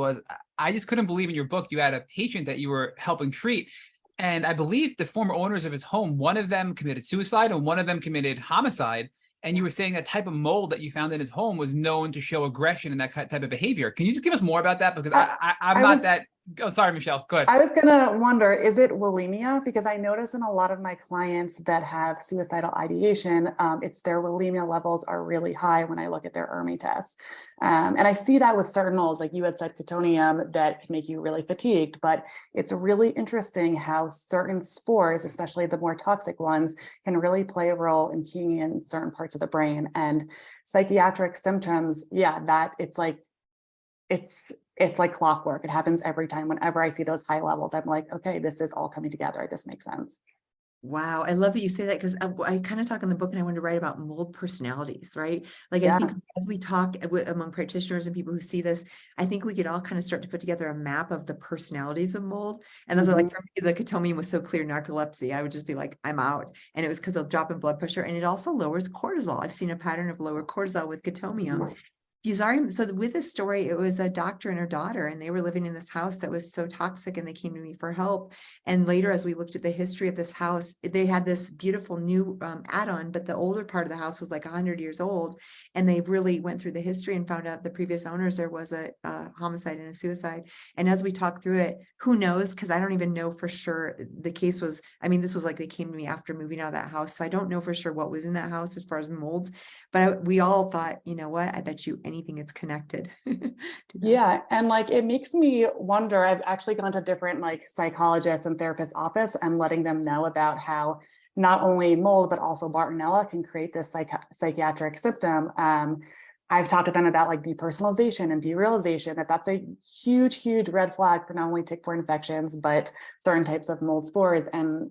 I just couldn't believe in your book you had a patient that you were helping treat, and I believe the former owners of his home, one of them committed suicide and one of them committed homicide. And you were saying a type of mold that you found in his home was known to show aggression and that type of behavior. Can you just give us more about that? Because I'm not that Oh, sorry, Michelle. Go ahead. I was gonna wonder, is it bulimia? Because I notice in a lot of my clients that have suicidal ideation, it's their bulimia levels are really high when I look at their ERMI tests. And I see that with certain molds, like you had said, Cotonium, that can make you really fatigued, but it's really interesting how certain spores, especially the more toxic ones, can really play a role in keying in certain parts of the brain. And psychiatric symptoms, yeah, that it's like clockwork. It happens every time. Whenever I see those high levels, I'm like, okay, this is all coming together. This makes sense. Wow, I love that you say that, because I kind of talk in the book, and I want to write about mold personalities, right? Like, Yeah. I think as we talk among practitioners and people who see this, I think we could all kind of start to put together a map of the personalities of mold. And that's like, for me, the Cotonium was so clear, narcolepsy. I would just be like, I'm out. And it was because of drop in blood pressure. And it also lowers cortisol. I've seen a pattern of lower cortisol with Cotonium. So with this story, it was a doctor and her daughter, and they were living in this house that was so toxic, and they came to me for help. And later, as we looked at the history of this house, they had this beautiful new add-on, but the older part of the house was like 100 years old. And they really went through the history and found out the previous owners, there was a homicide and a suicide. And as we talked through it, who knows? Because I don't even know for sure. The case was, I mean, this was like they came to me after moving out of that house. So I don't know for sure what was in that house as far as molds, but we all thought, you know what, I bet you anything it's connected to that. Yeah. And like, it makes me wonder, I've actually gone to different like psychologists and therapists' office and letting them know about how not only mold, but also Bartonella can create this psychiatric symptom. I've talked to them about like depersonalization and derealization, that's a huge, huge red flag for not only tick-borne infections, but certain types of mold spores. And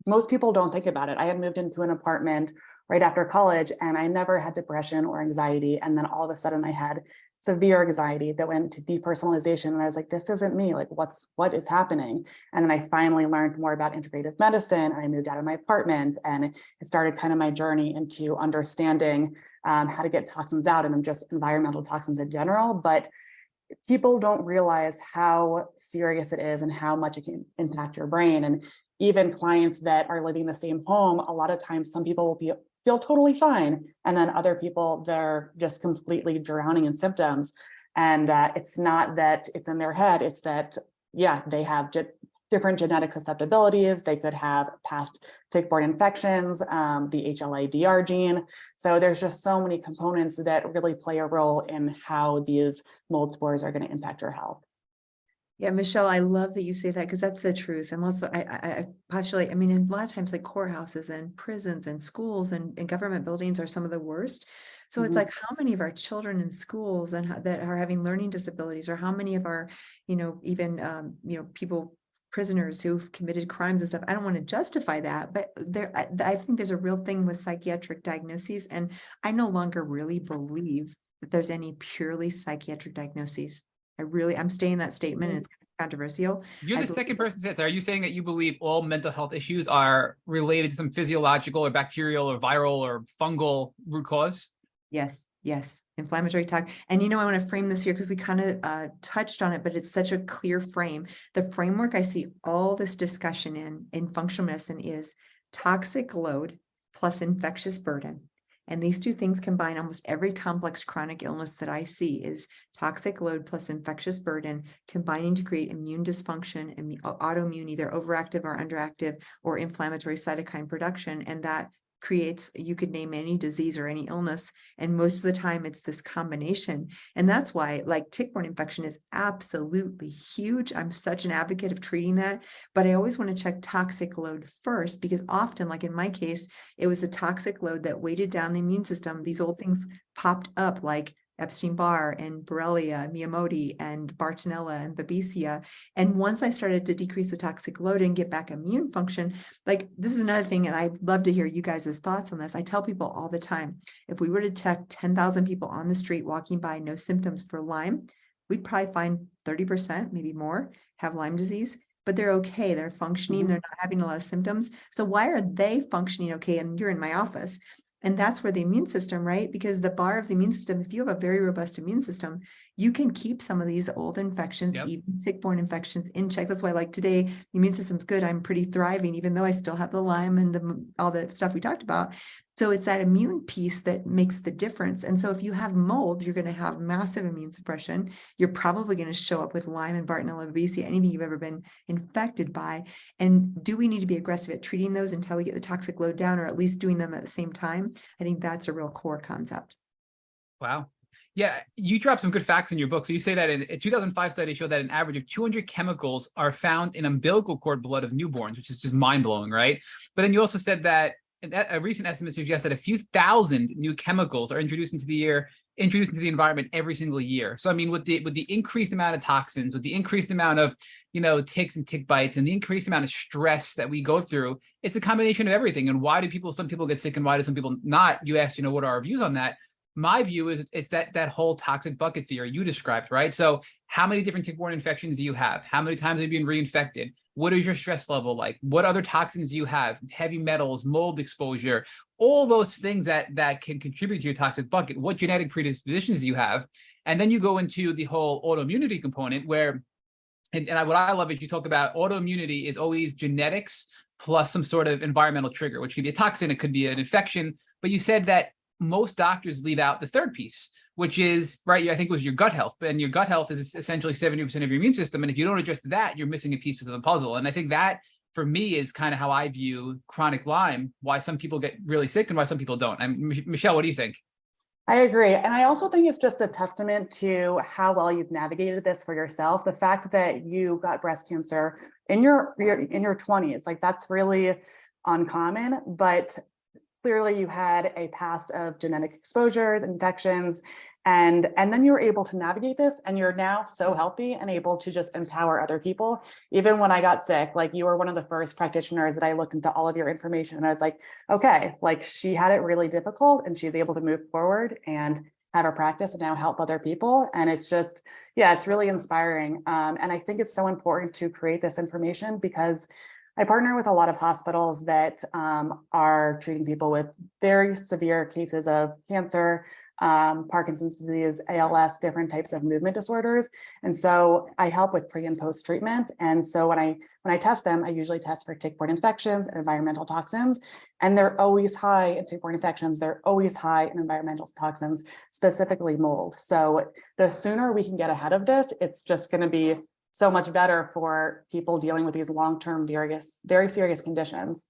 most people don't think about it. I had moved into an apartment right after college, and I never had depression or anxiety. And then all of a sudden I had severe anxiety that went to depersonalization. And I was like, this isn't me. Like, what is happening? And then I finally learned more about integrative medicine. I moved out of my apartment, and it started kind of my journey into understanding how to get toxins out, and just environmental toxins in general. But people don't realize how serious it is and how much it can impact your brain. And even clients that are living in the same home, a lot of times some people will feel totally fine, and then other people, they're just completely drowning in symptoms. And it's not that it's in their head, it's that, yeah, they have different genetic susceptibilities. They could have past tick-borne infections, the HLA-DR gene. So there's just so many components that really play a role in how these mold spores are going to impact your health. Yeah, Michelle, I love that you say that, because that's the truth. And also, I postulate, I mean, a lot of times, like courthouses and prisons and schools and government buildings are some of the worst. So it's like, how many of our children in schools that are having learning disabilities, or how many of our, even, people, prisoners who've committed crimes and stuff. I don't want to justify that, but I think there's a real thing with psychiatric diagnoses. And I no longer really believe that there's any purely psychiatric diagnoses. I'm staying that statement, and it's controversial. You're the second person to say this. Are you saying that you believe all mental health issues are related to some physiological or bacterial or viral or fungal root cause? Yes. Inflammatory talk. And I want to frame this here, because we kind of touched on it, but it's such a clear frame. The framework I see all this discussion in functional medicine is toxic load plus infectious burden. And these two things combine almost every complex chronic illness that I see is toxic load plus infectious burden combining to create immune dysfunction and autoimmune, either overactive or underactive, or inflammatory cytokine production. And that creates, you could name any disease or any illness. And most of the time it's this combination. And that's why, like, tick-borne infection is absolutely huge. I'm such an advocate of treating that, but I always want to check toxic load first, because often, like in my case, it was a toxic load that weighted down the immune system. These old things popped up, like Epstein-Barr and Borrelia, Miyamoti, and Bartonella and Babesia. And once I started to decrease the toxic load and get back immune function, like, this is another thing, and I'd love to hear you guys' thoughts on this. I tell people all the time, if we were to check 10,000 people on the street walking by, no symptoms for Lyme, we'd probably find 30%, maybe more, have Lyme disease, but they're okay. They're functioning. They're not having a lot of symptoms. So why are they functioning okay? And you're in my office. And that's where the immune system, right? Because the bar of the immune system, if you have a very robust immune system, you can keep some of these old infections, Yep. even tick-borne infections, in check. That's why, like today, the immune system's good. I'm pretty thriving, even though I still have the Lyme and all the stuff we talked about. So it's that immune piece that makes the difference. And so if you have mold, you're going to have massive immune suppression. You're probably going to show up with Lyme and Bartonella, Babesia, anything you've ever been infected by. And do we need to be aggressive at treating those until we get the toxic load down, or at least doing them at the same time? I think that's a real core concept. Wow. Yeah, you dropped some good facts in your book. So you say that a 2005 study showed that an average of 200 chemicals are found in umbilical cord blood of newborns, which is just mind-blowing, right? But then you also said that a recent estimate suggests that a few thousand new chemicals are introduced into the environment every single year. So I mean, with the increased amount of toxins, with the increased amount of ticks and tick bites, and the increased amount of stress that we go through, it's a combination of everything. And why do some people get sick and why do some people not? You asked, what are our views on that? My view is it's that whole toxic bucket theory you described, right? So how many different tick-borne infections do you have? How many times have you been reinfected? What is your stress level like? What other toxins do you have? Heavy metals, mold exposure, all those things that can contribute to your toxic bucket. What genetic predispositions do you have? And then you go into the whole autoimmunity component where, what I love is you talk about autoimmunity is always genetics plus some sort of environmental trigger, which could be a toxin, it could be an infection. But you said that most doctors leave out the third piece, which is, right, I think it was your gut health. And your gut health is essentially 70% of your immune system. And if you don't address that, you're missing a piece of the puzzle. And I think that, for me, is kind of how I view chronic Lyme, why some people get really sick and why some people don't. Michelle, what do you think? I agree. And I also think it's just a testament to how well you've navigated this for yourself. The fact that you got breast cancer in your 20s, like that's really uncommon, but clearly you had a past of genetic exposures, infections, and then you were able to navigate this, and you're now so healthy and able to just empower other people. Even when I got sick, like you were one of the first practitioners that I looked into all of your information, and I was like, okay, like she had it really difficult and she's able to move forward and have a practice and now help other people. And it's just, yeah, it's really inspiring. And I think it's so important to create this information because I partner with a lot of hospitals that are treating people with very severe cases of cancer, Parkinson's disease, ALS, different types of movement disorders. And so I help with pre and post treatment. And so when I test them, I usually test for tick-borne infections and environmental toxins. And they're always high in tick-borne infections. They're always high in environmental toxins, specifically mold. So the sooner we can get ahead of this, it's just going to be so much better for people dealing with these long-term, very serious conditions.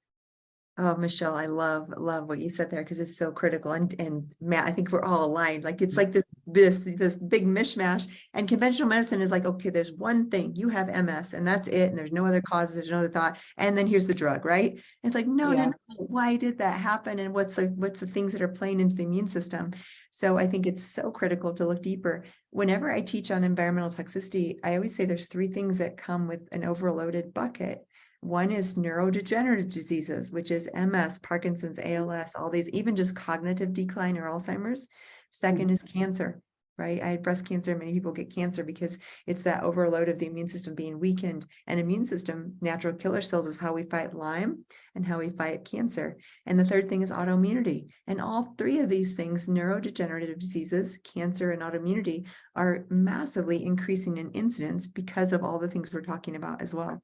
Oh, Michelle, I love what you said there because it's so critical. And Matt, I think we're all aligned. Like it's like this big mishmash. And conventional medicine is like, okay, there's one thing, you have MS, and that's it. And there's no other causes, there's no other thought. And then here's the drug, right? And it's like, no. Why did that happen? And what's the things that are playing into the immune system? So I think it's so critical to look deeper. Whenever I teach on environmental toxicity, I always say there's three things that come with an overloaded bucket. One is neurodegenerative diseases, which is MS, Parkinson's, ALS, all these, even just cognitive decline or Alzheimer's. Second is cancer, right? I had breast cancer. Many people get cancer because it's that overload of the immune system being weakened. And immune system, natural killer cells, is how we fight Lyme and how we fight cancer. And the third thing is autoimmunity. And all three of these things, neurodegenerative diseases, cancer, and autoimmunity, are massively increasing in incidence because of all the things we're talking about as well.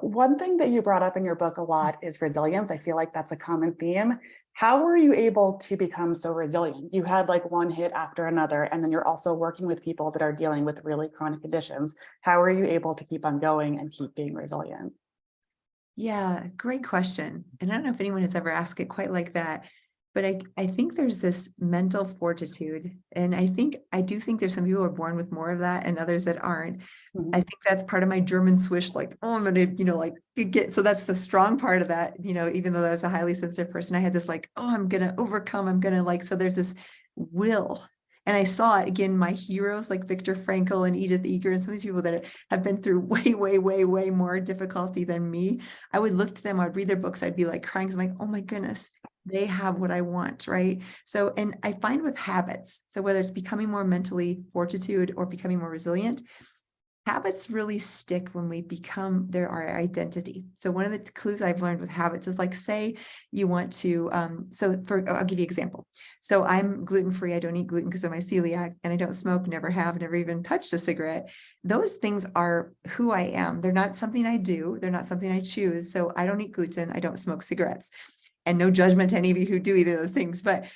One thing that you brought up in your book a lot is resilience. I feel like that's a common theme. How were you able to become so resilient? You had like one hit after another, and then you're also working with people that are dealing with really chronic conditions. How are you able to keep on going and keep being resilient? Yeah, great question. And I don't know if anyone has ever asked it quite like that, but I think there's this mental fortitude. And I do think there's some people who are born with more of that and others that aren't. Mm-hmm. I think that's part of my German swish, like, oh, I'm going to, like get, so that's the strong part of that, even though I was a highly sensitive person, I had this like, oh, I'm going to overcome, I'm going to like, so there's this will. And I saw it again, my heroes like Viktor Frankl and Edith Eger and some of these people that have been through way more difficulty than me. I would look to them, I'd read their books, I'd be like crying. I'm like, oh my goodness, they have what I want, right? So, and I find with habits, so whether it's becoming more mentally fortitude or becoming more resilient, habits really stick when we become our identity. So one of the clues I've learned with habits is like, say you want to, I'll give you an example. So I'm gluten-free. I don't eat gluten because of my celiac, and I don't smoke, never have, never even touched a cigarette. Those things are who I am. They're not something I do. They're not something I choose. So I don't eat gluten. I don't smoke cigarettes. And no judgment to any of you who do either of those things. But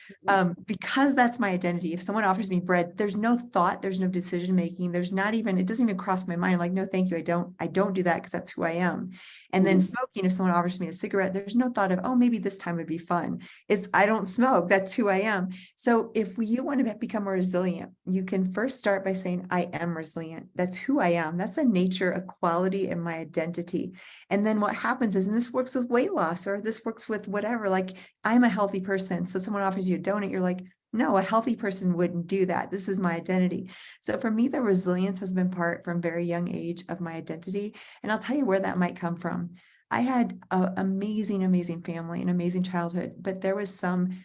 because that's my identity, if someone offers me bread, there's no thought, there's no decision making, there's not even, it doesn't even cross my mind. Like, no, thank you. I don't do that because that's who I am. And then smoking, if someone offers me a cigarette, there's no thought of, oh, maybe this time would be fun. It's, I don't smoke. That's who I am. So if you want to become more resilient, you can first start by saying, I am resilient. That's who I am. That's a nature, a quality in my identity. And then what happens is, and this works with weight loss, or this works with whatever, like, I'm a healthy person. So someone offers you a donut, you're like, no, a healthy person wouldn't do that. This is my identity. So for me, the resilience has been part from very young age of my identity. And I'll tell you where that might come from. I had an amazing, amazing family, an amazing childhood, but there was some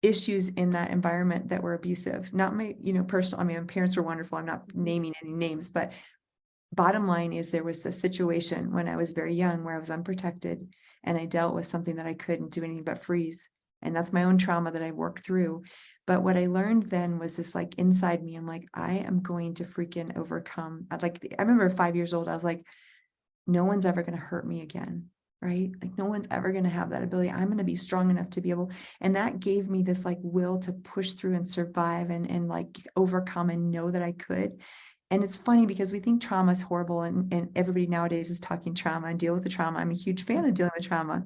issues in that environment that were abusive. Not my, personal, I mean, my parents were wonderful. I'm not naming any names, but bottom line is there was a situation when I was very young where I was unprotected, and I dealt with something that I couldn't do anything but freeze. And that's my own trauma that I worked through. But what I learned then was this, like, inside me, I'm like, I am going to freaking overcome. I remember 5 years old, I was like, no one's ever going to hurt me again. Right? Like, no one's ever going to have that ability. I'm going to be strong enough to be able, and that gave me this like will to push through and survive and like overcome and know that I could. And it's funny because we think trauma is horrible, and everybody nowadays is talking trauma and deal with the trauma. I'm a huge fan of dealing with trauma,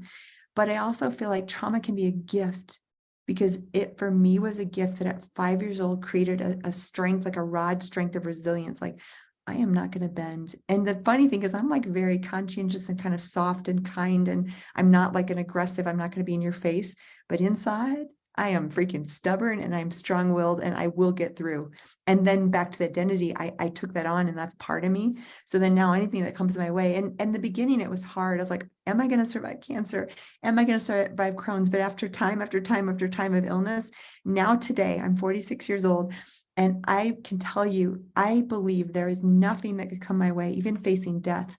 but I also feel like trauma can be a gift, because it, for me, was a gift that at 5 years old created a strength, like a rod strength of resilience. Like, I am not going to bend. And the funny thing is, I'm like very conscientious and kind of soft and kind, and I'm not like an aggressive, I'm not going to be in your face, but inside I am freaking stubborn, and I'm strong-willed, and I will get through. And then back to the identity, I took that on, and that's part of me. So then now anything that comes my way, and in the beginning, it was hard. I was like, am I going to survive cancer? Am I going to survive Crohn's? But after time, after time, after time of illness, now today, I'm 46 years old. And I can tell you, I believe there is nothing that could come my way, even facing death,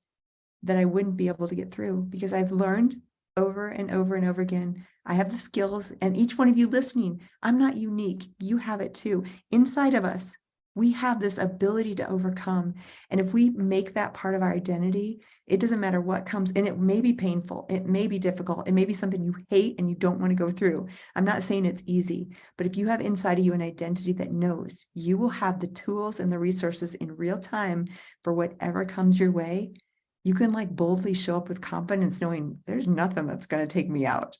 that I wouldn't be able to get through, because I've learned over and over and over again. I have the skills, and each one of you listening, I'm not unique. You have it too. Inside of us, we have this ability to overcome. And if we make that part of our identity, it doesn't matter what comes, and it may be painful. It may be difficult. It may be something you hate and you don't want to go through. I'm not saying it's easy, but if you have inside of you an identity that knows, you will have the tools and the resources in real time for whatever comes your way. You can like boldly show up with confidence, knowing there's nothing that's going to take me out.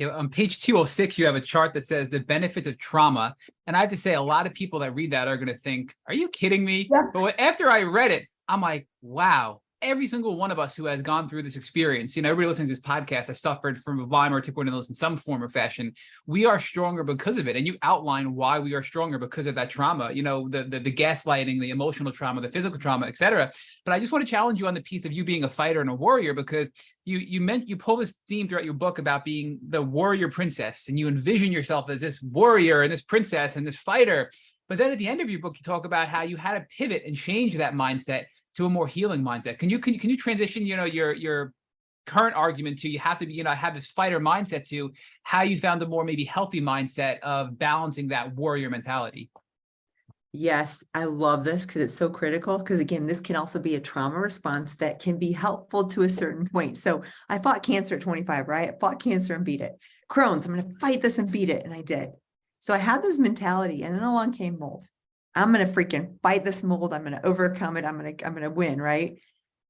On page 206, you have a chart that says the benefits of trauma. And I have to say, a lot of people that read that are going to think, are you kidding me? Yeah. But after I read it, I'm like, wow, every single one of us who has gone through this experience, everybody listening to this podcast has suffered from Lyme or tick-borne illness in some form or fashion. We are stronger because of it. And you outline why we are stronger because of that trauma, the gaslighting, the emotional trauma, the physical trauma, et cetera. But I just want to challenge you on the piece of you being a fighter and a warrior, because you pull this theme throughout your book about being the warrior princess, and you envision yourself as this warrior and this princess and this fighter. But then at the end of your book, you talk about how you had to pivot and change that mindset to a more healing mindset. Can you transition, your current argument to, you have to be, have this fighter mindset, to how you found a more maybe healthy mindset of balancing that warrior mentality? Yes, I love this because it's so critical. Because again, this can also be a trauma response that can be helpful to a certain point. So I fought cancer at 25, right? I fought cancer and beat it. Crohn's, I'm going to fight this and beat it. And I did. So I had this mentality, and then along came mold. I'm going to freaking fight this mold. I'm going to overcome it. I'm going to win. Right.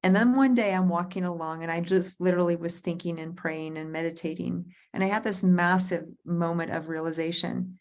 And then one day I'm walking along, and I just literally was thinking and praying and meditating. And I had this massive moment of realization.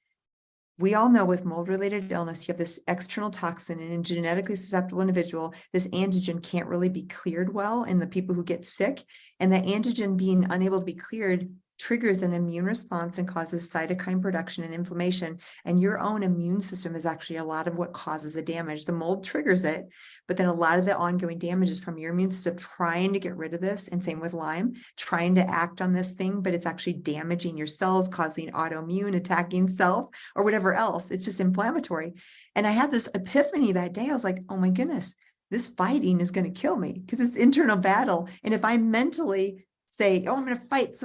We all know with mold-related illness, you have this external toxin, and in a genetically susceptible individual, this antigen can't really be cleared well in the people who get sick. And the antigen being unable to be cleared triggers an immune response and causes cytokine production and inflammation. And your own immune system is actually a lot of what causes the damage. The mold triggers it, but then a lot of the ongoing damage is from your immune system trying to get rid of this. And same with Lyme, trying to act on this thing, but it's actually damaging your cells, causing autoimmune, attacking self, or whatever else. It's just inflammatory. And I had this epiphany that day. I was like, oh my goodness, this fighting is going to kill me because it's internal battle. And if I mentally say, oh, I'm going to fight this,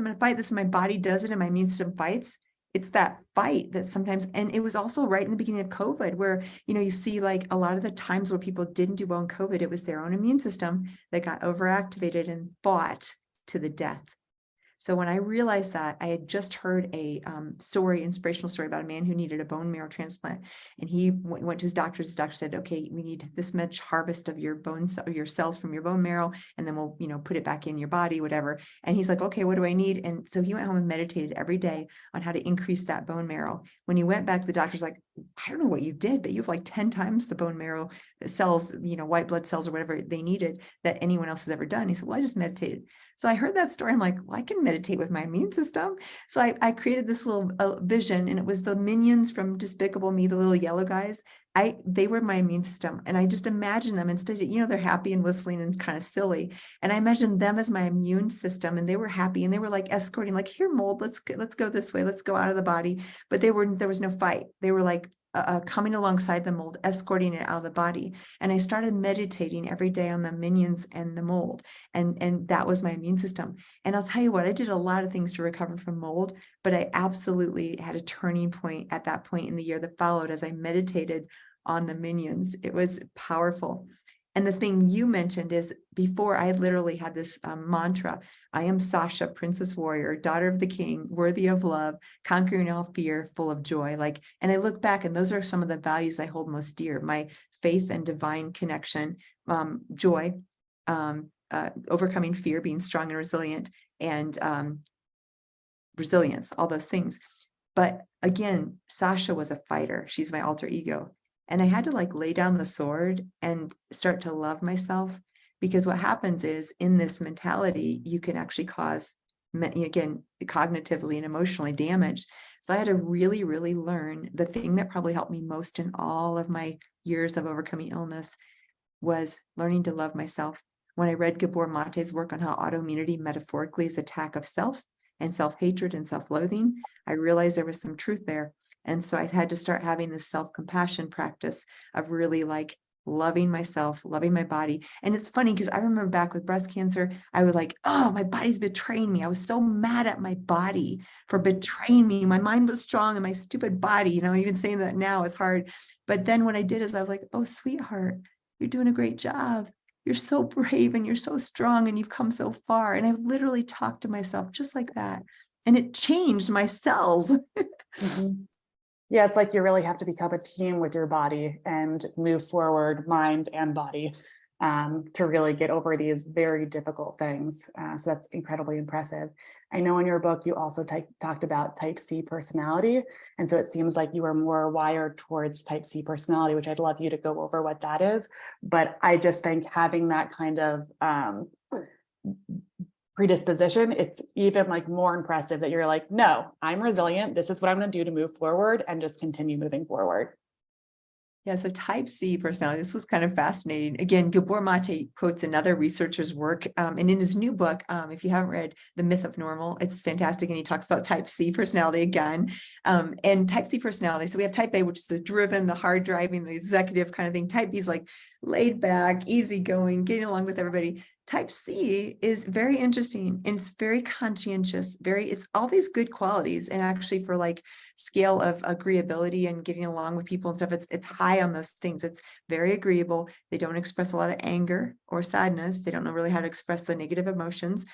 and my body does it and my immune system fights, it's that fight that sometimes, and it was also right in the beginning of COVID where, you see like a lot of the times where people didn't do well in COVID, it was their own immune system that got overactivated and fought to the death. So when I realized that, I had just heard a inspirational story about a man who needed a bone marrow transplant. And he went to his doctor. His doctor said, okay, we need this much harvest of your bones, or your cells from your bone marrow, and then we'll, put it back in your body, whatever. And he's like, okay, what do I need? And so he went home and meditated every day on how to increase that bone marrow. When he went back, the doctor's like, I don't know what you did, but you have like 10 times the bone marrow cells, white blood cells or whatever they needed that anyone else has ever done. He said, well, I just meditated. So I heard that story. I'm like, well, I can meditate with my immune system. So I created this little vision, and it was the minions from Despicable Me, the little yellow guys. They were my immune system. And I just imagined them instead of, they're happy and whistling and kind of silly. And I imagined them as my immune system, and they were happy, and they were like escorting, like, here, mold, let's go this way. Let's go out of the body. But there was no fight. They were like, coming alongside the mold, escorting it out of the body. And I started meditating every day on the minions and the mold. And that was my immune system. And I'll tell you what, I did a lot of things to recover from mold, but I absolutely had a turning point at that point in the year that followed as I meditated on the minions. It was powerful. And the thing you mentioned is, before, I literally had this mantra: I am Sasha, princess warrior, daughter of the king, worthy of love, conquering all fear, full of joy. And I look back, and those are some of the values I hold most dear: my faith and divine connection, joy, overcoming fear, being strong and resilient, and resilience, all those things. But again, Sasha was a fighter. She's my alter ego. And I had to lay down the sword and start to love myself, because what happens is, in this mentality, you can actually cause, again, cognitively and emotionally damage. So I had to really, really learn. The thing that probably helped me most in all of my years of overcoming illness was learning to love myself. When I read Gabor Mate's work on how autoimmunity metaphorically is attack of self and self-hatred and self-loathing, I realized there was some truth there. And so I had to start having this self-compassion practice of really loving myself, loving my body. And it's funny because I remember back with breast cancer, I would oh, my body's betraying me. I was so mad at my body for betraying me. My mind was strong and my stupid body, even saying that now is hard. But then what I did is I was like, oh, sweetheart, you're doing a great job. You're so brave and you're so strong and you've come so far. And I literally talked to myself just like that. And it changed my cells. Mm-hmm. Yeah, it's like you really have to become a team with your body and move forward, mind and body, to really get over these very difficult things. So that's incredibly impressive. I know in your book, you also talked about type C personality. And so it seems like you are more wired towards type C personality, which I'd love you to go over what that is. But I just think having that kind of predisposition, it's even more impressive that you're no, I'm resilient. This is what I'm going to do to move forward, and just continue moving forward. Yeah, so type C personality, this was kind of fascinating. Again, Gabor Mate quotes another researcher's work. And in his new book, if you haven't read The Myth of Normal, it's fantastic. And he talks about type C personality again. And type C personality. So we have type A, which is the driven, the hard driving, the executive kind of thing. Type B is laid back, easygoing, getting along with everybody. Type C is very interesting, and it's very conscientious, it's all these good qualities. And actually for scale of agreeability and getting along with people and stuff, it's high on those things. It's very agreeable. They don't express a lot of anger or sadness. They don't know really how to express the negative emotions.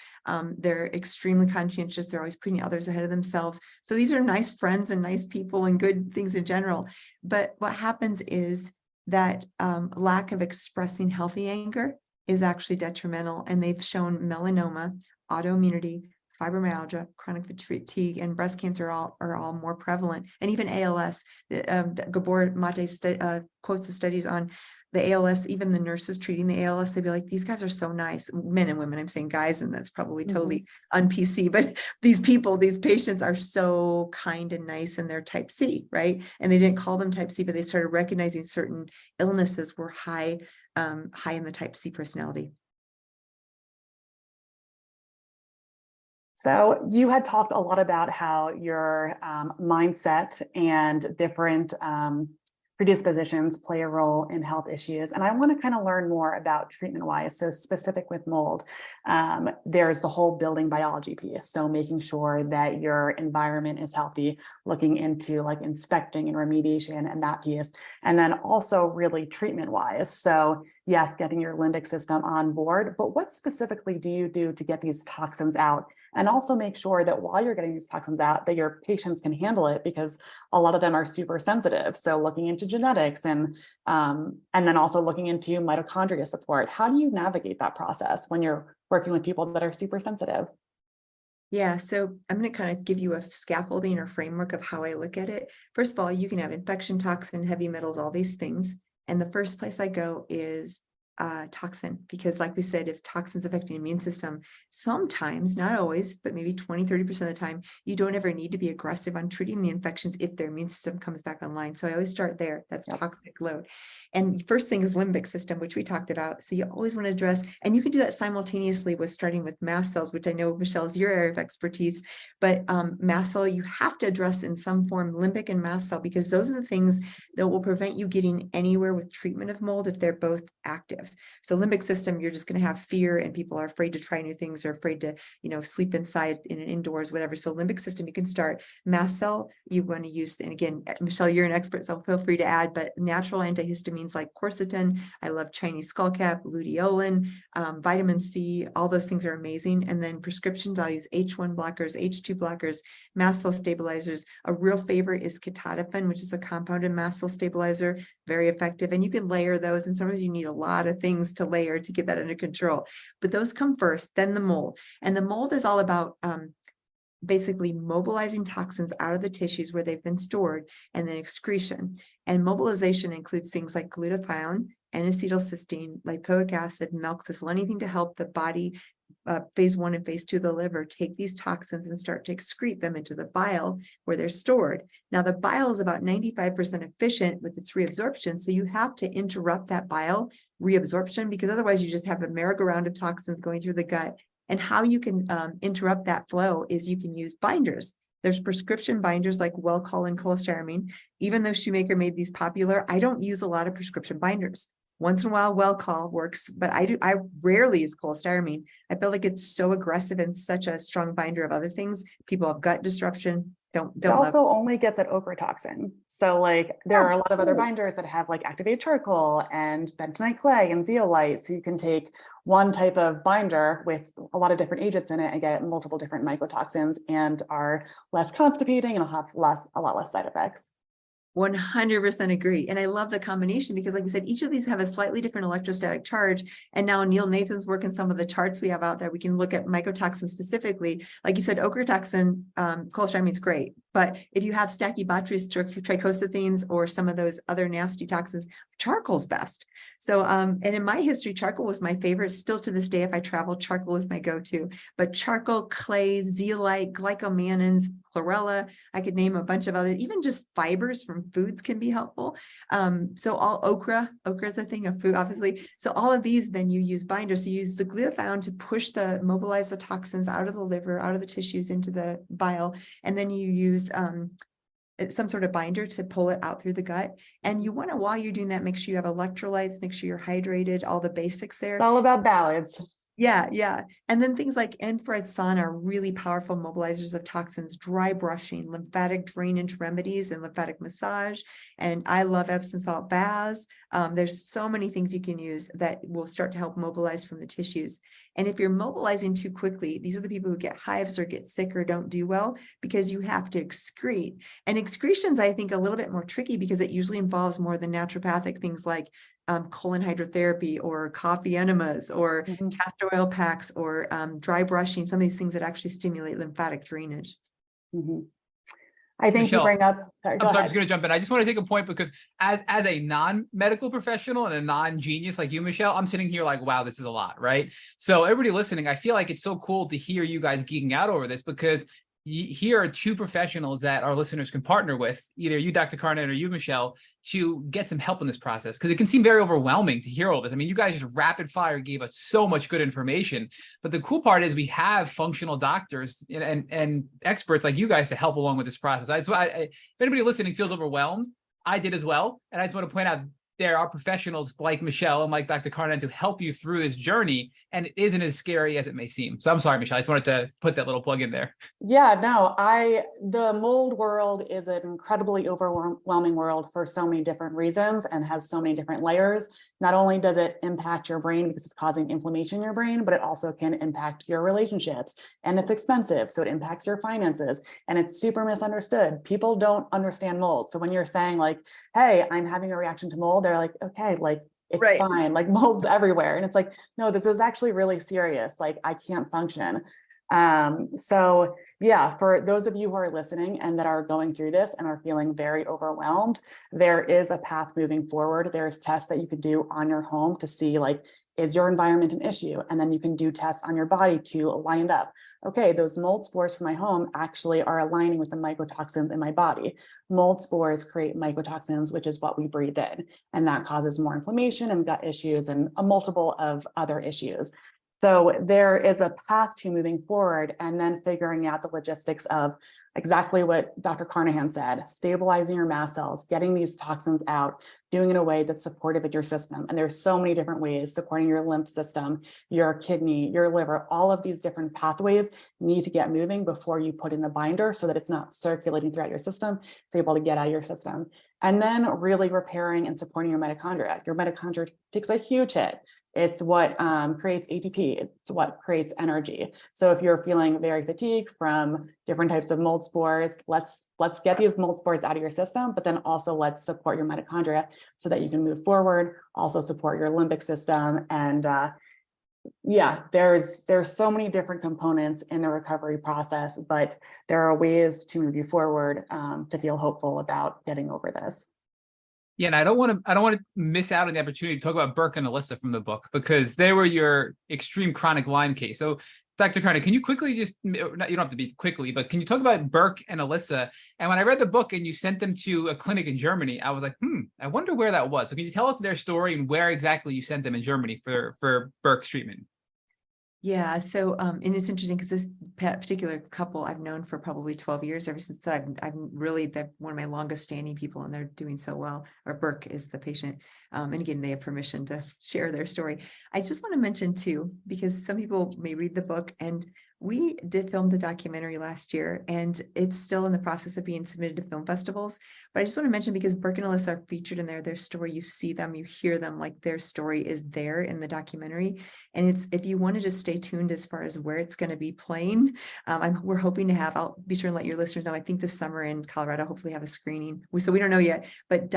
They're extremely conscientious. They're always putting others ahead of themselves. So these are nice friends and nice people and good things in general. But what happens is that lack of expressing healthy anger is actually detrimental. And they've shown melanoma, autoimmunity, fibromyalgia, chronic fatigue, and breast cancer are all more prevalent. And even ALS. Gabor Mate quotes the studies on the ALS. Even the nurses treating the ALS, they'd be like, these guys are so nice. Men and women, I'm saying guys, and that's probably totally un-PC, but these patients are so kind and nice, and they're type C, right? And they didn't call them type C, but they started recognizing certain illnesses were high in the type C personality. So you had talked a lot about how your mindset and different predispositions play a role in health issues. And I want to kind of learn more about treatment-wise. So specific with mold, there's the whole building biology piece. So making sure that your environment is healthy, looking into like inspecting and remediation and that piece. And then also really treatment-wise. So yes, getting your limbic system on board, but what specifically do you do to get these toxins out? And also make sure that while you're getting these toxins out, that your patients can handle it, because a lot of them are super sensitive. So looking into genetics and then also looking into mitochondria support. How do you navigate that process when you're working with people that are super sensitive? Yeah, so I'm going to kind of give you a scaffolding or framework of how I look at it. First of all, you can have infection, toxin, heavy metals, all these things. And the first place I go is toxin, because like we said, if toxins affect the immune system, sometimes, not always, but maybe 20-30% of the time, you don't ever need to be aggressive on treating the infections if their immune system comes back online. So I always start there. That's toxic load. And first thing is limbic system, which we talked about. So you always want to address, and you can do that simultaneously with starting with mast cells, which I know, Michelle, is your area of expertise, but mast cell, you have to address in some form limbic and mast cell, because those are the things that will prevent you getting anywhere with treatment of mold if they're both active. So limbic system, you're just going to have fear, and people are afraid to try new things, or afraid to, sleep inside in indoors, whatever. So limbic system, you can start. Mast cell, you want to use, and again, Michelle, you're an expert, so feel free to add, but natural antihistamines like quercetin. I love Chinese skullcap, luteolin, vitamin C, all those things are amazing. And then prescriptions, I'll use H1 blockers, H2 blockers, mast cell stabilizers. A real favorite is ketotifen, which is a compounded mast cell stabilizer, very effective. And you can layer those, and sometimes you need a lot of things to layer to get that under control. But those come first, then the mold. And the mold is all about basically mobilizing toxins out of the tissues where they've been stored, and then excretion. And mobilization includes things like glutathione, N-acetylcysteine, lipoic acid, milk thistle, anything to help the body, phase 1 and phase 2 of the liver, take these toxins and start to excrete them into the bile where they're stored. Now, the bile is about 95% efficient with its reabsorption, so you have to interrupt that bile reabsorption, because otherwise you just have a merry-go-round of toxins going through the gut. And how you can interrupt that flow is you can use binders. There's prescription binders like Welchol and cholestyramine. Even though Shoemaker made these popular, I don't use a lot of prescription binders. Once in a while, Welchol works, but I rarely use cholestyramine. I feel like it's so aggressive and such a strong binder of other things. People have gut disruption. It also only gets at ochratoxin. So like there are a lot of other binders that have like activated charcoal and bentonite clay and zeolite. So you can take one type of binder with a lot of different agents in it and get multiple different mycotoxins, and are less constipating and have a lot less side effects. 100% agree. And I love the combination, because like I said, each of these have a slightly different electrostatic charge. And now Neil Nathan's work in some of the charts we have out there, we can look at mycotoxins specifically. Like you said, ochratoxin, cholestyramine is great. But if you have Stachybotrys, trichosathines, or some of those other nasty toxins, charcoal's best. So, and in my history, charcoal was my favorite. Still to this day, if I travel, charcoal is my go-to. But charcoal, clay, zeolite, glycomannans, chlorella, I could name a bunch of others. Even just fibers from foods can be helpful. So all okra is a thing of food, obviously. So all of these, then you use binders. So you use the glutathione to mobilize the toxins out of the liver, out of the tissues into the bile. And then you use some sort of binder to pull it out through the gut. And you want to, while you're doing that, make sure you have electrolytes, make sure you're hydrated, all the basics there. It's all about balance. Yeah. And then things like infrared sun are really powerful mobilizers of toxins, dry brushing, lymphatic drainage remedies, and lymphatic massage. And I love Epsom salt baths. There's so many things you can use that will start to help mobilize from the tissues. And if you're mobilizing too quickly, these are the people who get hives or get sick or don't do well, because you have to excrete. And excretion's, I think, a little bit more tricky, because it usually involves more the naturopathic things like colon hydrotherapy, or coffee enemas, or castor oil packs, or dry brushing, some of these things that actually stimulate lymphatic drainage. I think Michelle, you bring up. I'm just going to jump in. I just want to take a point, because as a non-medical professional and a non-genius like you, Michelle, I'm sitting here like, wow, this is a lot, right? So everybody listening, I feel like it's so cool to hear you guys geeking out over this, because here are two professionals that our listeners can partner with, either you, Dr. Carnahan, or you, Michelle, to get some help in this process, because it can seem very overwhelming to hear all this. I mean, you guys just rapid fire gave us so much good information, but the cool part is we have functional doctors and experts like you guys to help along with this process. If anybody listening feels overwhelmed, I did as well. And I just want to point out there are professionals like Michelle and like Dr. Carnahan to help you through this journey. And it isn't as scary as it may seem. So I'm sorry, Michelle. I just wanted to put that little plug in there. Yeah, no, the mold world is an incredibly overwhelming world for so many different reasons and has so many different layers. Not only does it impact your brain because it's causing inflammation in your brain, but it also can impact your relationships, and it's expensive. So it impacts your finances, and it's super misunderstood. People don't understand mold. So when you're saying like, hey, I'm having a reaction to mold, they're like, okay, like it's Right. fine, like mold's everywhere. And it's like, no, this is actually really serious. Like I can't function. So yeah, for those of you who are listening and that are going through this and are feeling very overwhelmed, there is a path moving forward. There's tests that you could do on your home to see like, is your environment an issue? And then you can do tests on your body to line it up. Okay, those mold spores from my home actually are aligning with the mycotoxins in my body. Mold spores create mycotoxins, which is what we breathe in, and that causes more inflammation and gut issues and a multiple of other issues. So there is a path to moving forward and then figuring out the logistics of exactly what Dr. Carnahan said, stabilizing your mast cells, getting these toxins out, doing it in a way that's supportive of your system. And there's so many different ways, supporting your lymph system, your kidney, your liver, all of these different pathways need to get moving before you put in a binder so that it's not circulating throughout your system, it's able to get out of your system. And then really repairing and supporting your mitochondria. Your mitochondria takes a huge hit. It's what creates ATP. It's what creates energy. So if you're feeling very fatigued from different types of mold spores, let's get these mold spores out of your system, but then also let's support your mitochondria so that you can move forward, also support your limbic system. And yeah, there's so many different components in the recovery process, but there are ways to move you forward to feel hopeful about getting over this. Yeah, and I don't want to miss out on the opportunity to talk about Burke and Alyssa from the book, because they were your extreme chronic Lyme case. So Dr. Carnahan, can you quickly just, you don't have to be quickly, but can you talk about Burke and Alyssa? And when I read the book and you sent them to a clinic in Germany, I was like, I wonder where that was. So can you tell us their story and where exactly you sent them in Germany for Burke's treatment? Yeah, so and it's interesting because this particular couple I've known for probably 12 years, ever since I'm really one of my longest standing people, and they're doing so well. Or Burke is the patient. And again, they have permission to share their story. I just want to mention too, because some people may read the book, and we did film the documentary last year, and it's still in the process of being submitted to film festivals. But I just want to mention, because Burke and Alyssa are featured in their story, you see them, you hear them, like their story is there in the documentary. And it's, if you want to just stay tuned as far as where it's going to be playing, we're hoping to have, I'll be sure to let your listeners know, I think this summer in Colorado, hopefully have a screening. So we don't know yet, but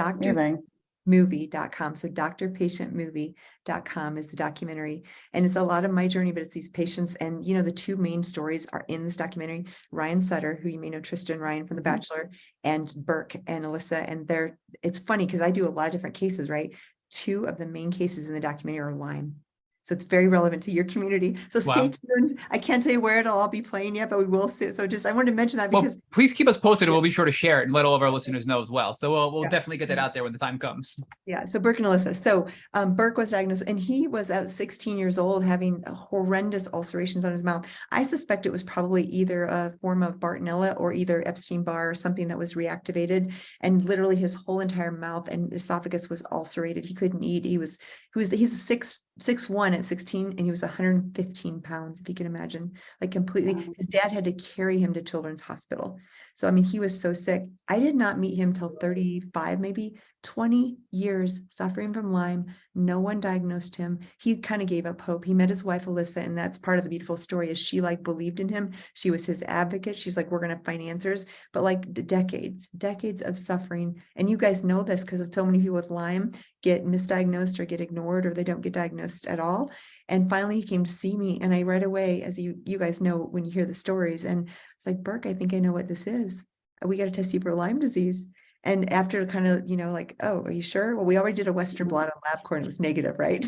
movie.com. So drpatientmovie.com is the documentary. And it's a lot of my journey, but it's these patients. And, you know, the two main stories are in this documentary: Ryan Sutter, who you may know, Tristan Ryan from The Bachelor, and Burke and Alyssa. And it's funny because I do a lot of different cases, right? Two of the main cases in the documentary are Lyme. So it's very relevant to your community. So stay tuned. I can't tell you where it'll all be playing yet, but we will see it. So I wanted to mention that because please keep us posted, and we'll be sure to share it and let all of our listeners know as well. So we'll definitely get that out there when the time comes. Yeah. So Burke and Alyssa. So Burke was diagnosed, and he was at 16 years old having horrendous ulcerations on his mouth. I suspect it was probably either a form of Bartonella or either Epstein-Barr or something that was reactivated. And literally his whole entire mouth and esophagus was ulcerated. He couldn't eat. He's 6'1" at 16, and he was 115 pounds, if you can imagine, like completely. His dad had to carry him to Children's Hospital. So, I mean, he was so sick. I did not meet him till 35, maybe 20 years suffering from Lyme. No one diagnosed him. He kind of gave up hope. He met his wife, Alyssa, and that's part of the beautiful story, is she like believed in him. She was his advocate. She's like, we're going to find answers. But like decades of suffering. And you guys know this because of so many people with Lyme get misdiagnosed or get ignored, or they don't get diagnosed at all. And finally he came to see me, and I right away, as you guys know when you hear the stories, and it's like, Burke, I think I know what this is. We got to test you for Lyme disease. And after kind of, like, oh, are you sure? Well, we already did a Western blot on LabCorp and it was negative, right?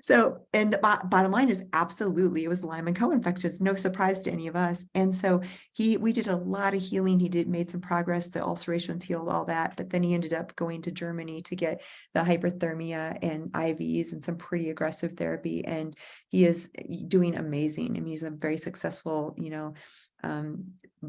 So, and the bottom line is absolutely, it was Lyme and co-infections. No surprise to any of us. And so we did a lot of healing. He made some progress. The ulcerations healed, all that. But then he ended up going to Germany to get the hyperthermia and IVs and some pretty aggressive therapy. And he is doing amazing. I mean, he's a very successful,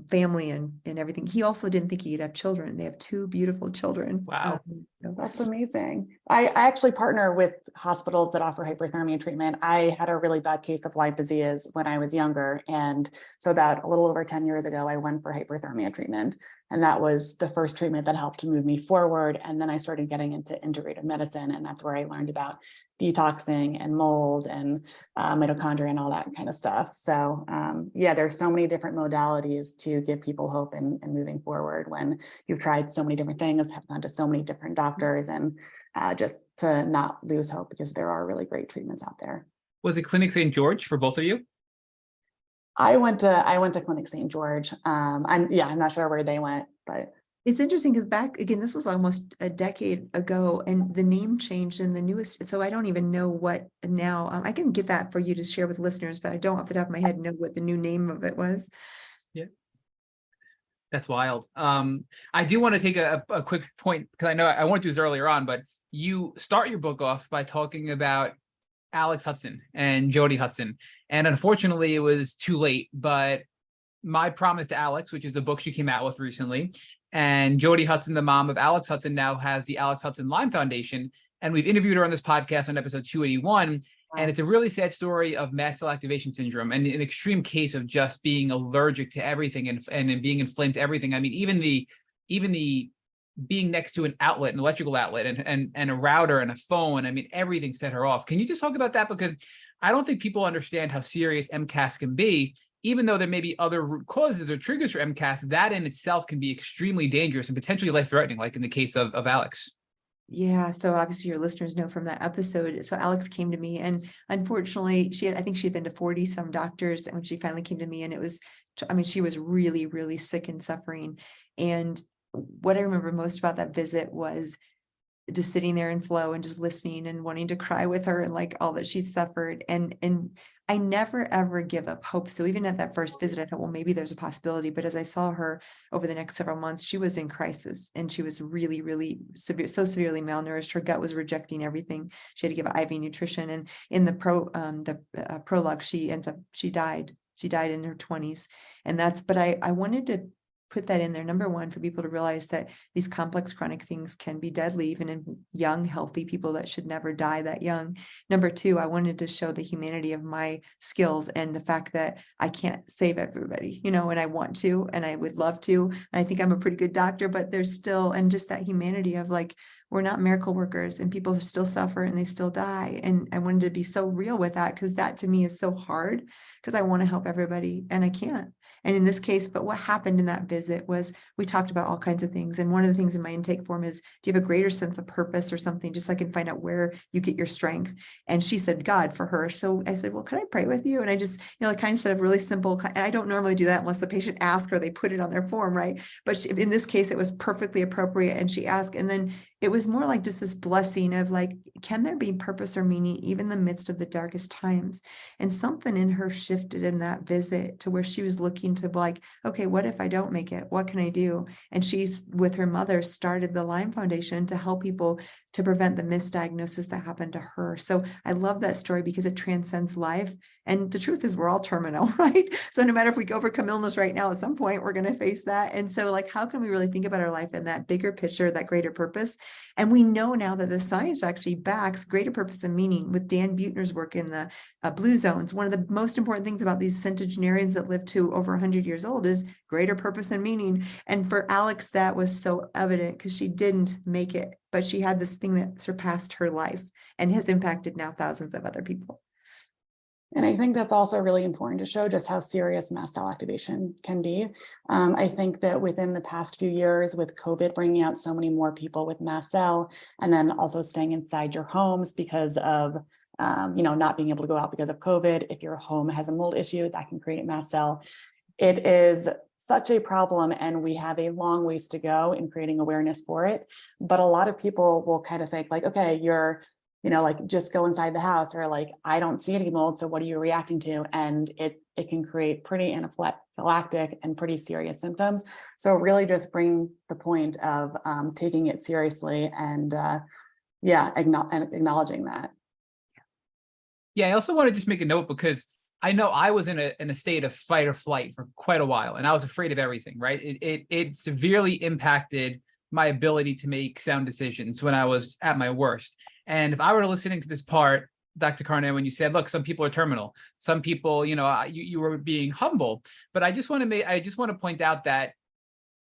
family and everything. He also didn't think he'd have children. They have 2 beautiful children. Wow. That's amazing. I actually partner with hospitals that offer hyperthermia treatment. I had a really bad case of Lyme disease when I was younger. And so about a little over 10 years ago, I went for hyperthermia treatment. And that was the first treatment that helped to move me forward. And then I started getting into integrative medicine. And that's where I learned about detoxing and mold and mitochondria and all that kind of stuff. So yeah, there's so many different modalities to give people hope and moving forward when you've tried so many different things, have gone to so many different doctors, and just to not lose hope, because there are really great treatments out there. Was it Clinic St. George for both of you? I went to Clinic St. George. I'm not sure where they went, but it's interesting because back again, this was almost a decade ago, and the name changed and the newest. So I don't even know what now. I can get that for you to share with listeners, but I don't off the top of my head know what the new name of it was. Yeah, that's wild. I do want to take a quick point, because I know I wanted to do this earlier on, but you start your book off by talking about Alex Hudson and Jody Hudson, and unfortunately, it was too late. But My Promise to Alex, which is the book she came out with recently, and Jody Hudson, the mom of Alex Hudson, now has the Alex Hudson Lyme Foundation. And we've interviewed her on this podcast on episode 281. Wow. And it's a really sad story of mast cell activation syndrome, and an extreme case of just being allergic to everything and being inflamed to everything. I mean, even the being next to an outlet, an electrical outlet, and a router and a phone, I mean, everything set her off. Can you just talk about that? Because I don't think people understand how serious MCAS can be. Even though there may be other root causes or triggers for MCAS, that in itself can be extremely dangerous and potentially life-threatening, like in the case of Alex. Yeah, so obviously your listeners know from that episode. So Alex came to me, and unfortunately, I think she'd been to 40 some doctors, and when she finally came to me, and it was, I mean, she was really, really sick and suffering. And what I remember most about that visit was just sitting there in flow and just listening and wanting to cry with her, and like all that she'd suffered. And I never, ever give up hope. So even at that first visit, I thought, well, maybe there's a possibility. But as I saw her over the next several months, she was in crisis, and she was really, really severe, so severely malnourished. Her gut was rejecting everything. She had to give IV nutrition. And in the prologue, she died. She died in her 20s. And but I wanted to put that in there. Number one, for people to realize that these complex chronic things can be deadly, even in young, healthy people that should never die that young. Number two, I wanted to show the humanity of my skills and the fact that I can't save everybody, and I want to, and I would love to. And I think I'm a pretty good doctor, but there's still, and just that humanity of like, we're not miracle workers, and people still suffer and they still die. And I wanted to be so real with that, because that to me is so hard, because I want to help everybody and I can't. And in this case, but what happened in that visit was we talked about all kinds of things. And one of the things in my intake form is, do you have a greater sense of purpose or something, just so I can find out where you get your strength? And she said, God, for her. So I said, well, could I pray with you? And I just, like kind of said, really simple. I don't normally do that unless the patient asks or they put it on their form, right? But in this case, it was perfectly appropriate. And she asked, and then it was more like just this blessing of like, can there be purpose or meaning even in the midst of the darkest times? And something in her shifted in that visit to where she was looking to like, okay, what if I don't make it? What can I do? And she's with her mother started the Lyme Foundation to help people to prevent the misdiagnosis that happened to her. So I love that story because it transcends life. And the truth is we're all terminal, right? So no matter if we overcome illness right now, at some point we're going to face that. And so like, how can we really think about our life in that bigger picture, that greater purpose? And we know now that the science actually backs greater purpose and meaning with Dan Buettner's work in the blue zones. One of the most important things about these centenarians that live to over 100 years old is greater purpose and meaning. And for Alex, that was so evident because she didn't make it, but she had this thing that surpassed her life and has impacted now thousands of other people. And I think that's also really important to show just how serious mast cell activation can be. I think that within the past few years, with COVID bringing out so many more people with mast cell, and then also staying inside your homes because of not being able to go out because of COVID. If your home has a mold issue, that can create mast cell. It is such a problem, and we have a long ways to go in creating awareness for it. But a lot of people will kind of think like, okay, you're like just go inside the house, or like, I don't see any mold, so what are you reacting to? And it can create pretty anaphylactic and pretty serious symptoms. So really just bring the point of taking it seriously and acknowledging that. Yeah, I also want to just make a note, because I know I was in a state of fight or flight for quite a while, and I was afraid of everything, right? It severely impacted my ability to make sound decisions when I was at my worst. And if I were listening to this part, Dr. Carnahan, when you said, look, some people are terminal, some people, you were being humble, but I just want to point out that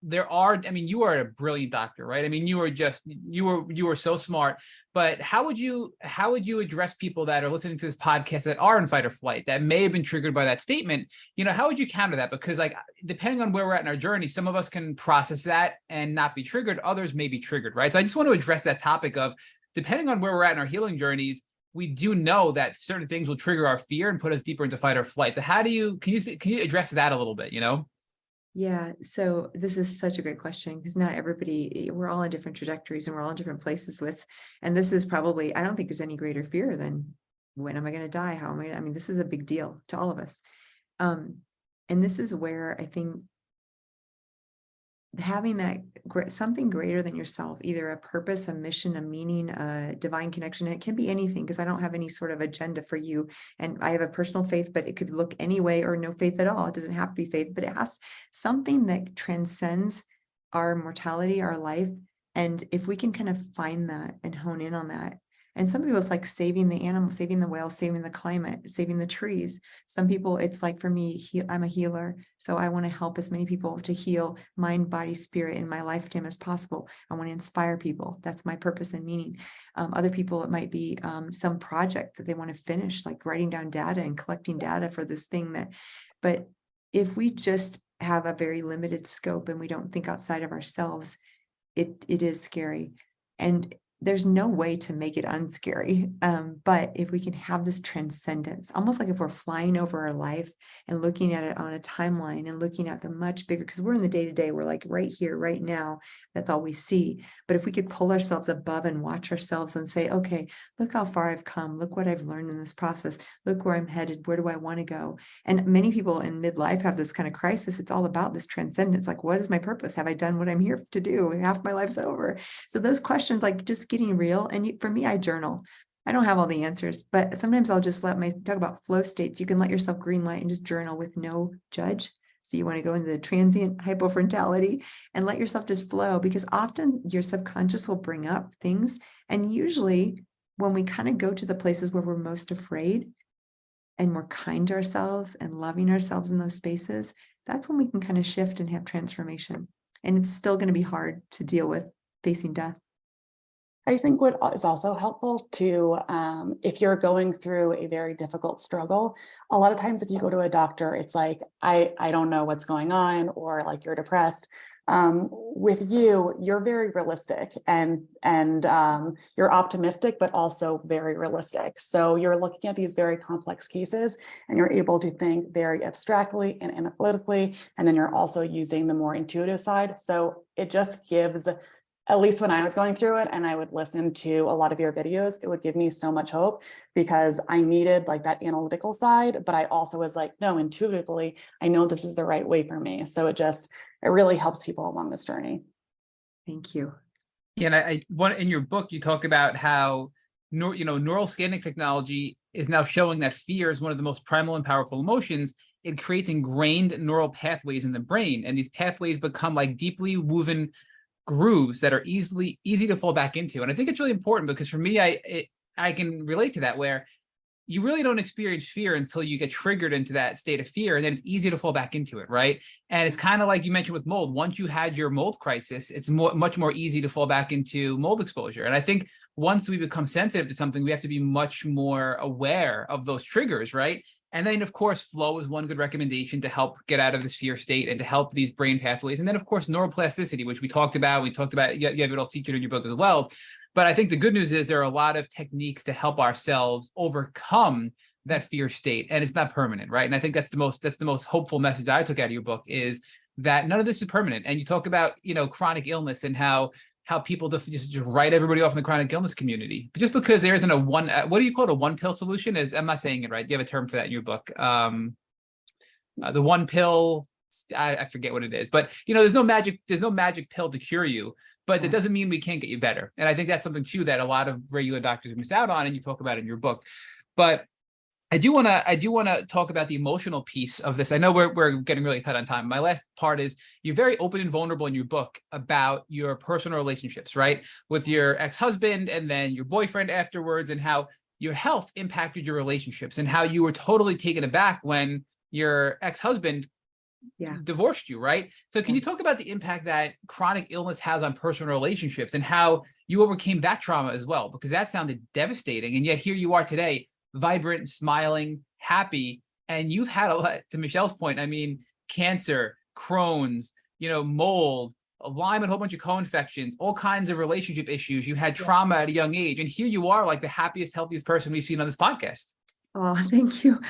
you are a brilliant doctor, right? I mean, you were so smart, but how would you address people that are listening to this podcast that are in fight or flight, that may have been triggered by that statement? How would you counter that? Because like, depending on where we're at in our journey, some of us can process that and not be triggered. Others may be triggered, right? So I just want to address that topic of, depending on where we're at in our healing journeys, we do know that certain things will trigger our fear and put us deeper into fight or flight. So can you address that a little bit, Yeah, so this is such a great question, because not everybody, we're all on different trajectories and we're all in different places and this is probably, I don't think there's any greater fear than, when am I going to die? How am I mean, this is a big deal to all of us. And this is where I think having that something greater than yourself, either a purpose, a mission, a meaning, a divine connection, it can be anything, because I don't have any sort of agenda for you. And I have a personal faith, but it could look any way, or no faith at all. It doesn't have to be faith, but it has something that transcends our mortality, our life. And if we can kind of find that and hone in on that. And some people, it's like saving the animal, saving the whale, saving the climate, saving the trees. Some people, it's like, for me, I'm a healer. So I want to help as many people to heal mind, body, spirit in my lifetime as possible. I want to inspire people. That's my purpose and meaning. Other people, it might be some project that they want to finish, like writing down data and collecting data for this thing but if we just have a very limited scope and we don't think outside of ourselves, it is scary. And there's no way to make it unscary. But if we can have this transcendence, almost like if we're flying over our life and looking at it on a timeline and looking at the much bigger, because we're in the day-to-day, we're like right here, right now, that's all we see. But if we could pull ourselves above and watch ourselves and say, okay, look how far I've come, look what I've learned in this process, look where I'm headed, where do I want to go? And many people in midlife have this kind of crisis. It's all about this transcendence. Like, what is my purpose? Have I done what I'm here to do? Half my life's over. So those questions, like just getting real. And for me, I journal. I don't have all the answers, but sometimes I'll just talk about flow states. You can let yourself green light and just journal with no judge. So you want to go into the transient hypofrontality and let yourself just flow, because often your subconscious will bring up things. And usually when we kind of go to the places where we're most afraid and we're kind to ourselves and loving ourselves in those spaces, that's when we can kind of shift and have transformation. And it's still going to be hard to deal with facing death. I think what is also helpful to, if you're going through a very difficult struggle, a lot of times if you go to a doctor, it's like, I don't know what's going on, or like you're depressed. With you, you're very realistic and you're optimistic, but also very realistic. So you're looking at these very complex cases and you're able to think very abstractly and analytically, and then you're also using the more intuitive side. So it just gives, at least when I was going through it and I would listen to a lot of your videos, it would give me so much hope, because I needed like that analytical side, but I also was like, no, intuitively, I know this is the right way for me. So it really helps people along this journey. Thank you. Yeah, and I want, in your book, you talk about how neural scanning technology is now showing that fear is one of the most primal and powerful emotions. It creates ingrained neural pathways in the brain, and these pathways become like deeply woven grooves that are easy to fall back into. And I think it's really important, because for me, I can relate to that, where you really don't experience fear until you get triggered into that state of fear, and then it's easy to fall back into it, right? And it's kind of like you mentioned with mold. Once you had your mold crisis, it's much more easy to fall back into mold exposure. And I think once we become sensitive to something, we have to be much more aware of those triggers, right? And then, of course, flow is one good recommendation to help get out of this fear state and to help these brain pathways. And then, of course, neuroplasticity, which we talked about. You have it all featured in your book as well. But I think the good news is there are a lot of techniques to help ourselves overcome that fear state, and it's not permanent, right? And I think that's the most hopeful message I took out of your book, is that none of this is permanent. And you talk about, chronic illness and how people just write everybody off in the chronic illness community. But just because there isn't a one, what do you call it, a one pill solution? I'm not saying it right. You have a term for that in your book. The one pill, I forget what it is, but there's no magic pill to cure you. But that doesn't mean we can't get you better. And I think that's something too that a lot of regular doctors miss out on, and you talk about in your book. But I do want to talk about the emotional piece of this. I know we're getting really tight on time. My last part is you're very open and vulnerable in your book about your personal relationships, right? With your ex-husband and then your boyfriend afterwards, and how your health impacted your relationships and how you were totally taken aback when your ex-husband divorced you, right? So can you talk about the impact that chronic illness has on personal relationships and how you overcame that trauma as well? Because that sounded devastating. And yet here you are today, vibrant, smiling, happy. And you've had a lot, to Michelle's point, I mean, cancer, Crohn's, mold, Lyme, and a whole bunch of co-infections, all kinds of relationship issues. You had trauma at a young age. And here you are, like the happiest, healthiest person we've seen on this podcast. Oh, thank you.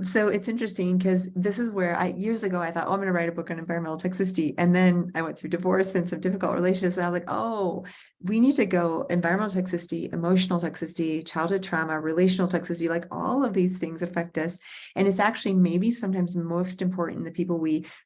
So it's interesting because this is where years ago, I thought, oh, I'm going to write a book on environmental toxicity. And then I went through divorce and some difficult relationships. And I was like, oh, we need to go environmental toxicity, emotional toxicity, childhood trauma, relational toxicity, like all of these things affect us. And it's actually maybe sometimes most important, the people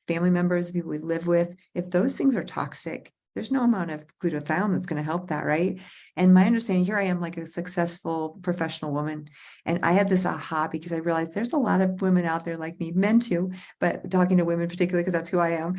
family members, the people we live with, if those things are toxic, there's no amount of glutathione that's going to help that, right? And my understanding, here I am like a successful professional woman. And I had this aha because I realized there's a lot of women out there like me, men too, but talking to women particularly because that's who I am,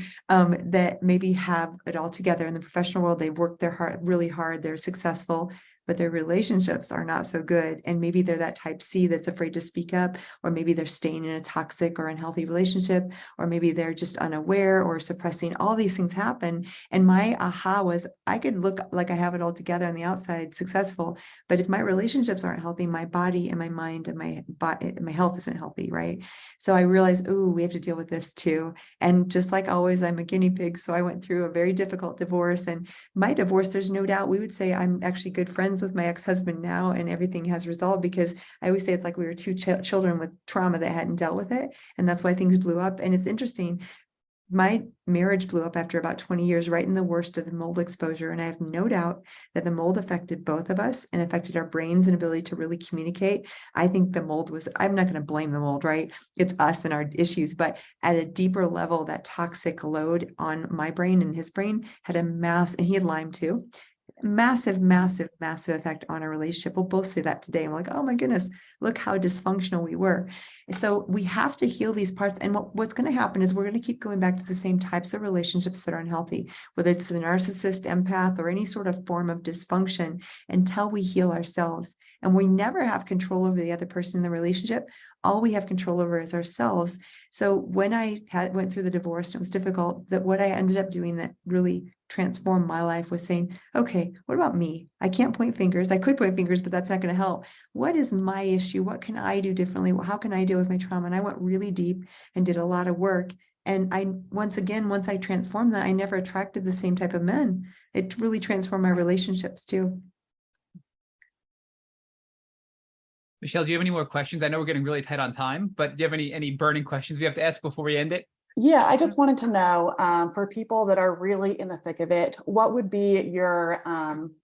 that maybe have it all together in the professional world. They've worked really hard, they're successful, but their relationships are not so good. And maybe they're that type C that's afraid to speak up, or maybe they're staying in a toxic or unhealthy relationship, or maybe they're just unaware or suppressing. All these things happen. And my aha was, I could look like I have it all together on the outside, successful, but if my relationships aren't healthy, my body and my mind and my health isn't healthy, right? So I realized, oh, we have to deal with this too. And just like always, I'm a guinea pig. So I went through a very difficult divorce, and my divorce, there's no doubt, we would say I'm actually good friends with my ex-husband now, and everything has resolved, because I always say it's like we were two children with trauma that hadn't dealt with it, and that's why things blew up. And it's interesting, my marriage blew up after about 20 years, right in the worst of the mold exposure, and I have no doubt that the mold affected both of us and affected our brains and ability to really communicate. I think the mold was, I'm not going to blame the mold, right? It's us and our issues, but at a deeper level, that toxic load on my brain and his brain had a mass, and he had Lyme too, massive effect on our relationship. We'll both say that today. I'm like, oh my goodness, look how dysfunctional we were. So we have to heal these parts. And what's going to happen is we're going to keep going back to the same types of relationships that are unhealthy, whether it's the narcissist, empath, or any sort of form of dysfunction, until we heal ourselves. And we never have control over the other person in the relationship. All we have control over is ourselves. So when I went through the divorce, and it was difficult, that what I ended up doing that really transformed my life was saying, okay, what about me? I can't point fingers. I could point fingers, but that's not going to help. What is my issue? What can I do differently? How can I deal with my trauma? And I went really deep and did a lot of work. And once I transformed that, I never attracted the same type of men. It really transformed my relationships too. Michelle, do you have any more questions? I know we're getting really tight on time, but do you have any burning questions we have to ask before we end it? Yeah, I just wanted to know, for people that are really in the thick of it, what would be your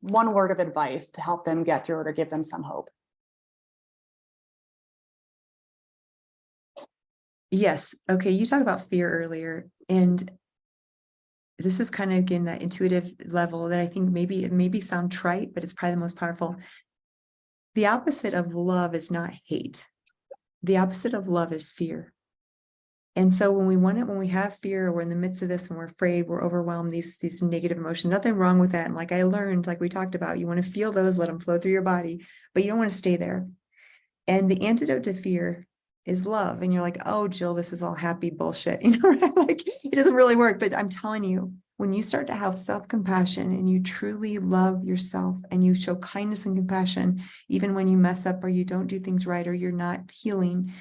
one word of advice to help them get through it or give them some hope? Yes. Okay. You talked about fear earlier, and this is kind of, again, that intuitive level that I think it maybe sound trite, but it's probably the most powerful. The opposite of love is not hate. The opposite of love is fear. And so when we have fear, or we're in the midst of this and we're afraid, we're overwhelmed, these negative emotions, nothing wrong with that. And like I learned, like we talked about, you want to feel those, let them flow through your body, but you don't want to stay there. And the antidote to fear is love. And you're like, oh, Jill, this is all happy bullshit. Right? Like, it doesn't really work. But I'm telling you, when you start to have self-compassion and you truly love yourself and you show kindness and compassion, even when you mess up or you don't do things right or you're not healing,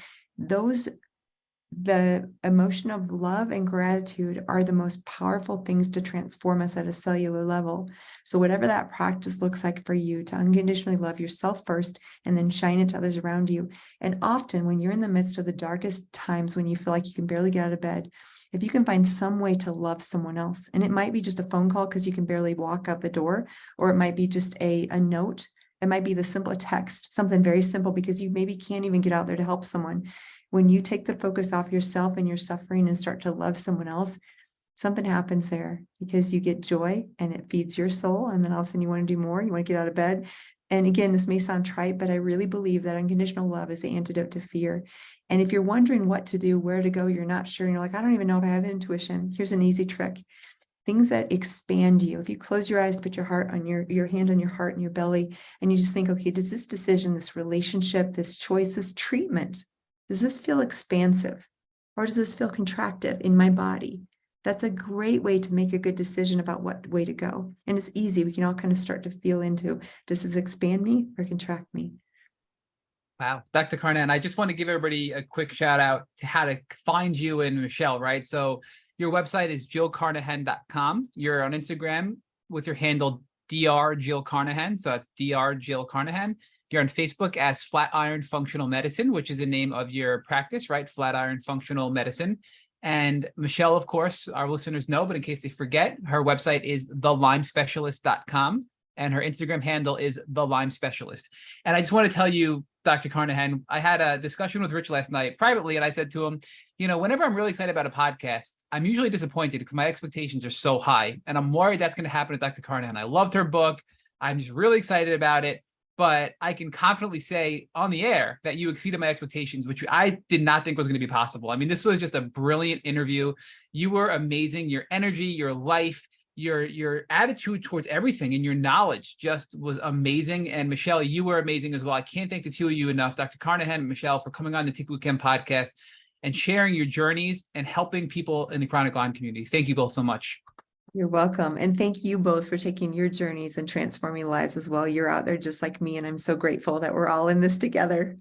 the emotion of love and gratitude are the most powerful things to transform us at a cellular level. So whatever that practice looks like for you, to unconditionally love yourself first and then shine it to others around you. And often when you're in the midst of the darkest times, when you feel like you can barely get out of bed, if you can find some way to love someone else, and it might be just a phone call because you can barely walk out the door, or it might be just a note. It might be the simple text, something very simple because you maybe can't even get out there to help someone. When you take the focus off yourself and your suffering and start to love someone else, something happens there, because you get joy and it feeds your soul. And then all of a sudden you want to do more. You want to get out of bed. And again, this may sound trite, but I really believe that unconditional love is the antidote to fear. And if you're wondering what to do, where to go, you're not sure, and you're like, I don't even know if I have intuition. Here's an easy trick. Things that expand you. If you close your eyes, put your heart on your hand on your heart and your belly, and you just think, okay, does this decision, this relationship, this choice, this treatment, does this feel expansive? Or does this feel contractive in my body? That's a great way to make a good decision about what way to go. And it's easy. We can all kind of start to feel into, does this expand me or contract me? Wow. Dr. Carnahan, I just want to give everybody a quick shout out to how to find you and Michelle, right? So your website is jillcarnahan.com. You're on Instagram with your handle Dr. Jill Carnahan. So that's Dr. Jill Carnahan. You're on Facebook as Flatiron Functional Medicine, which is the name of your practice, right? Flatiron Functional Medicine. And Michelle, of course, our listeners know, but in case they forget, her website is thelymespecialist.com. And her Instagram handle is The Lyme Specialist. And I just want to tell you, Dr. Carnahan, I had a discussion with Rich last night privately, and I said to him, whenever I'm really excited about a podcast, I'm usually disappointed because my expectations are so high. And I'm worried that's going to happen to Dr. Carnahan. I loved her book. I'm just really excited about it. But I can confidently say on the air that you exceeded my expectations, which I did not think was going to be possible. I mean, this was just a brilliant interview. You were amazing. Your energy, your life, your attitude towards everything and your knowledge just was amazing. And Michelle, you were amazing as well. I can't thank the two of you enough, Dr. Carnahan and Michelle, for coming on the Tick Boot Camp podcast and sharing your journeys and helping people in the chronic Lyme community. Thank you both so much. You're welcome. And thank you both for taking your journeys and transforming lives as well. You're out there just like me, and I'm so grateful that we're all in this together.